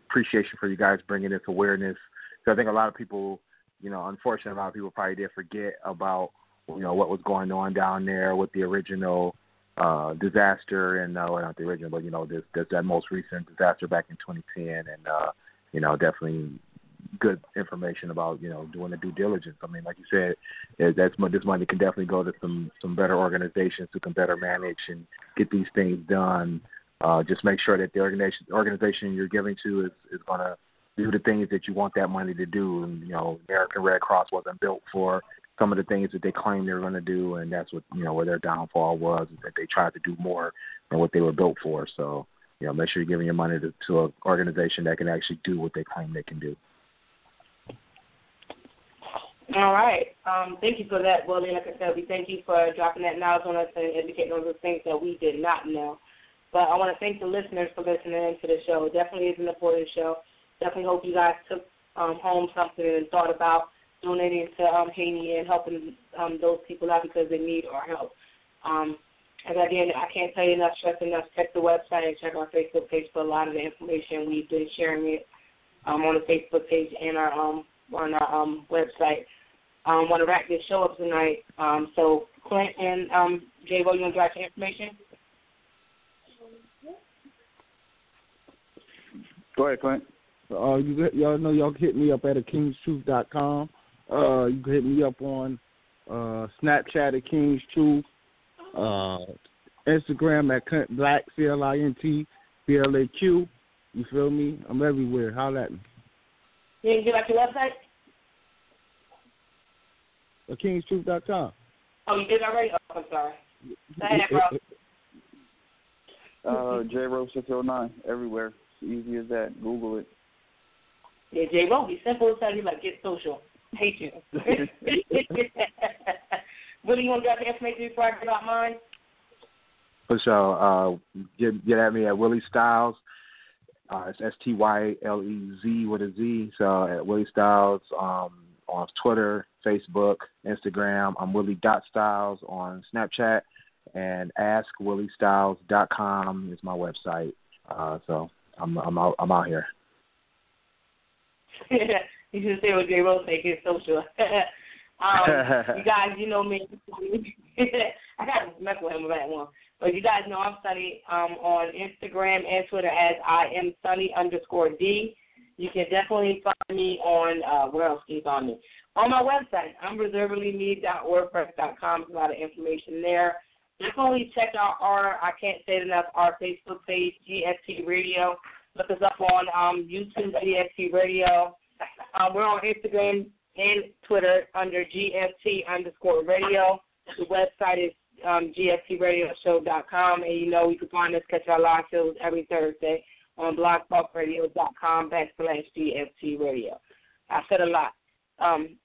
appreciation for you guys bringing this awareness. So I think a lot of people, unfortunately, a lot of people probably did forget about, what was going on down there with the original disaster, and not the original, but that most recent disaster back in 2010, and definitely good information about doing the due diligence. I mean, like you said, this money can definitely go to some better organizations who can better manage and get these things done. Just make sure that the organization you're giving to is going to do the things that you want that money to do. And American Red Cross wasn't built for some of the things that they claimed they were going to do, and that's what where their downfall was, is that they tried to do more than what they were built for. So make sure you're giving your money to an organization that can actually do what they claim they can do. All right. Thank you for that, Willie. Like I said, we thank you for dropping that knowledge on us and educating on the things that we did not know. But I want to thank the listeners for listening in to the show. It definitely is an important show. Definitely hope you guys took home something and thought about donating to Haiti and helping those people out because they need our help. As again, I can't tell you enough, stress enough, check the website and check our Facebook page for a lot of the information. We've been sharing it on the Facebook page and on our website. Want to wrap this show up tonight. So Clint and J-Bo, you want to drop your information? Go ahead, Clint. Y'all know y'all can hit me up at kingstruth.com. You can hit me up on Snapchat at King's Truth, Instagram at Clint Black, CLINT BLAQ. You feel me? I'm everywhere. Holla at me. You didn't give out your website? kingstruth.com. Oh, you did already? Oh, I'm sorry. Go ahead, bro. JRO609 everywhere. It's easy as that. Google it. Yeah, J-Bo, be simple as that. He's like, get social. Hate you. Willie, you want to drop the information before I get out mine? For sure. Get at me at Willie Styles. It's STYLEZ with a Z. So at Willie Styles on Twitter, Facebook, Instagram. I'm Willie.Styles on Snapchat, and AskWillieStyles.com is my website. So I'm out here. You should say what J. Rose say, get social. You guys, you know me. I got to mess with him with that one. But you guys know I'm Sunny on Instagram and Twitter as I am Sunny_D. You can definitely find me on, where else can you find me? On my website, unreservedlyme.wordpress.com. There's a lot of information there. Definitely check out I can't say it enough, our Facebook page, GST Radio. Look us up on YouTube, GST Radio. We're on Instagram and Twitter under GST_radio. The website is GSTradioshow.com. And you know you can find us, catch our live shows every Thursday on blogtalkradio.com/GST Radio. I said a lot.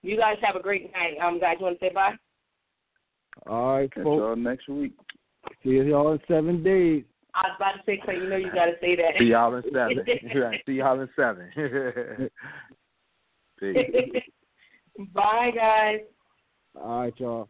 You guys have a great night. Guys, you want to say bye? All right, Catch folks. y'all next week. See y'all in 7 days. I was about to say, Clay, you know you got to say that. See y'all in 7. Right. See y'all in 7. Peace. Bye, guys. All right, y'all.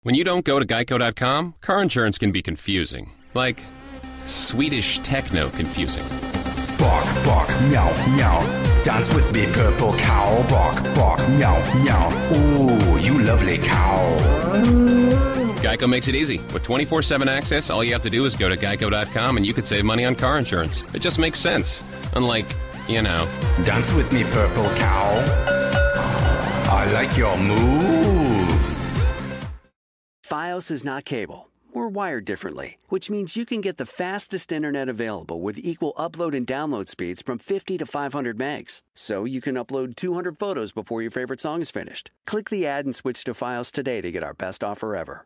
When you don't go to Geico.com, car insurance can be confusing. Like Swedish techno confusing. Bark, bark, meow, meow. Dance with me, purple cow. Bark, bark, meow, meow. Ooh, you lovely cow. Geico makes it easy. With 24/7 access, all you have to do is go to Geico.com and you could save money on car insurance. It just makes sense. Unlike, Dance with me, purple cow. I like your moves. Fios is not cable. We're wired differently, which means you can get the fastest internet available with equal upload and download speeds from 50 to 500 megs. So you can upload 200 photos before your favorite song is finished. Click the ad and switch to Fios today to get our best offer ever.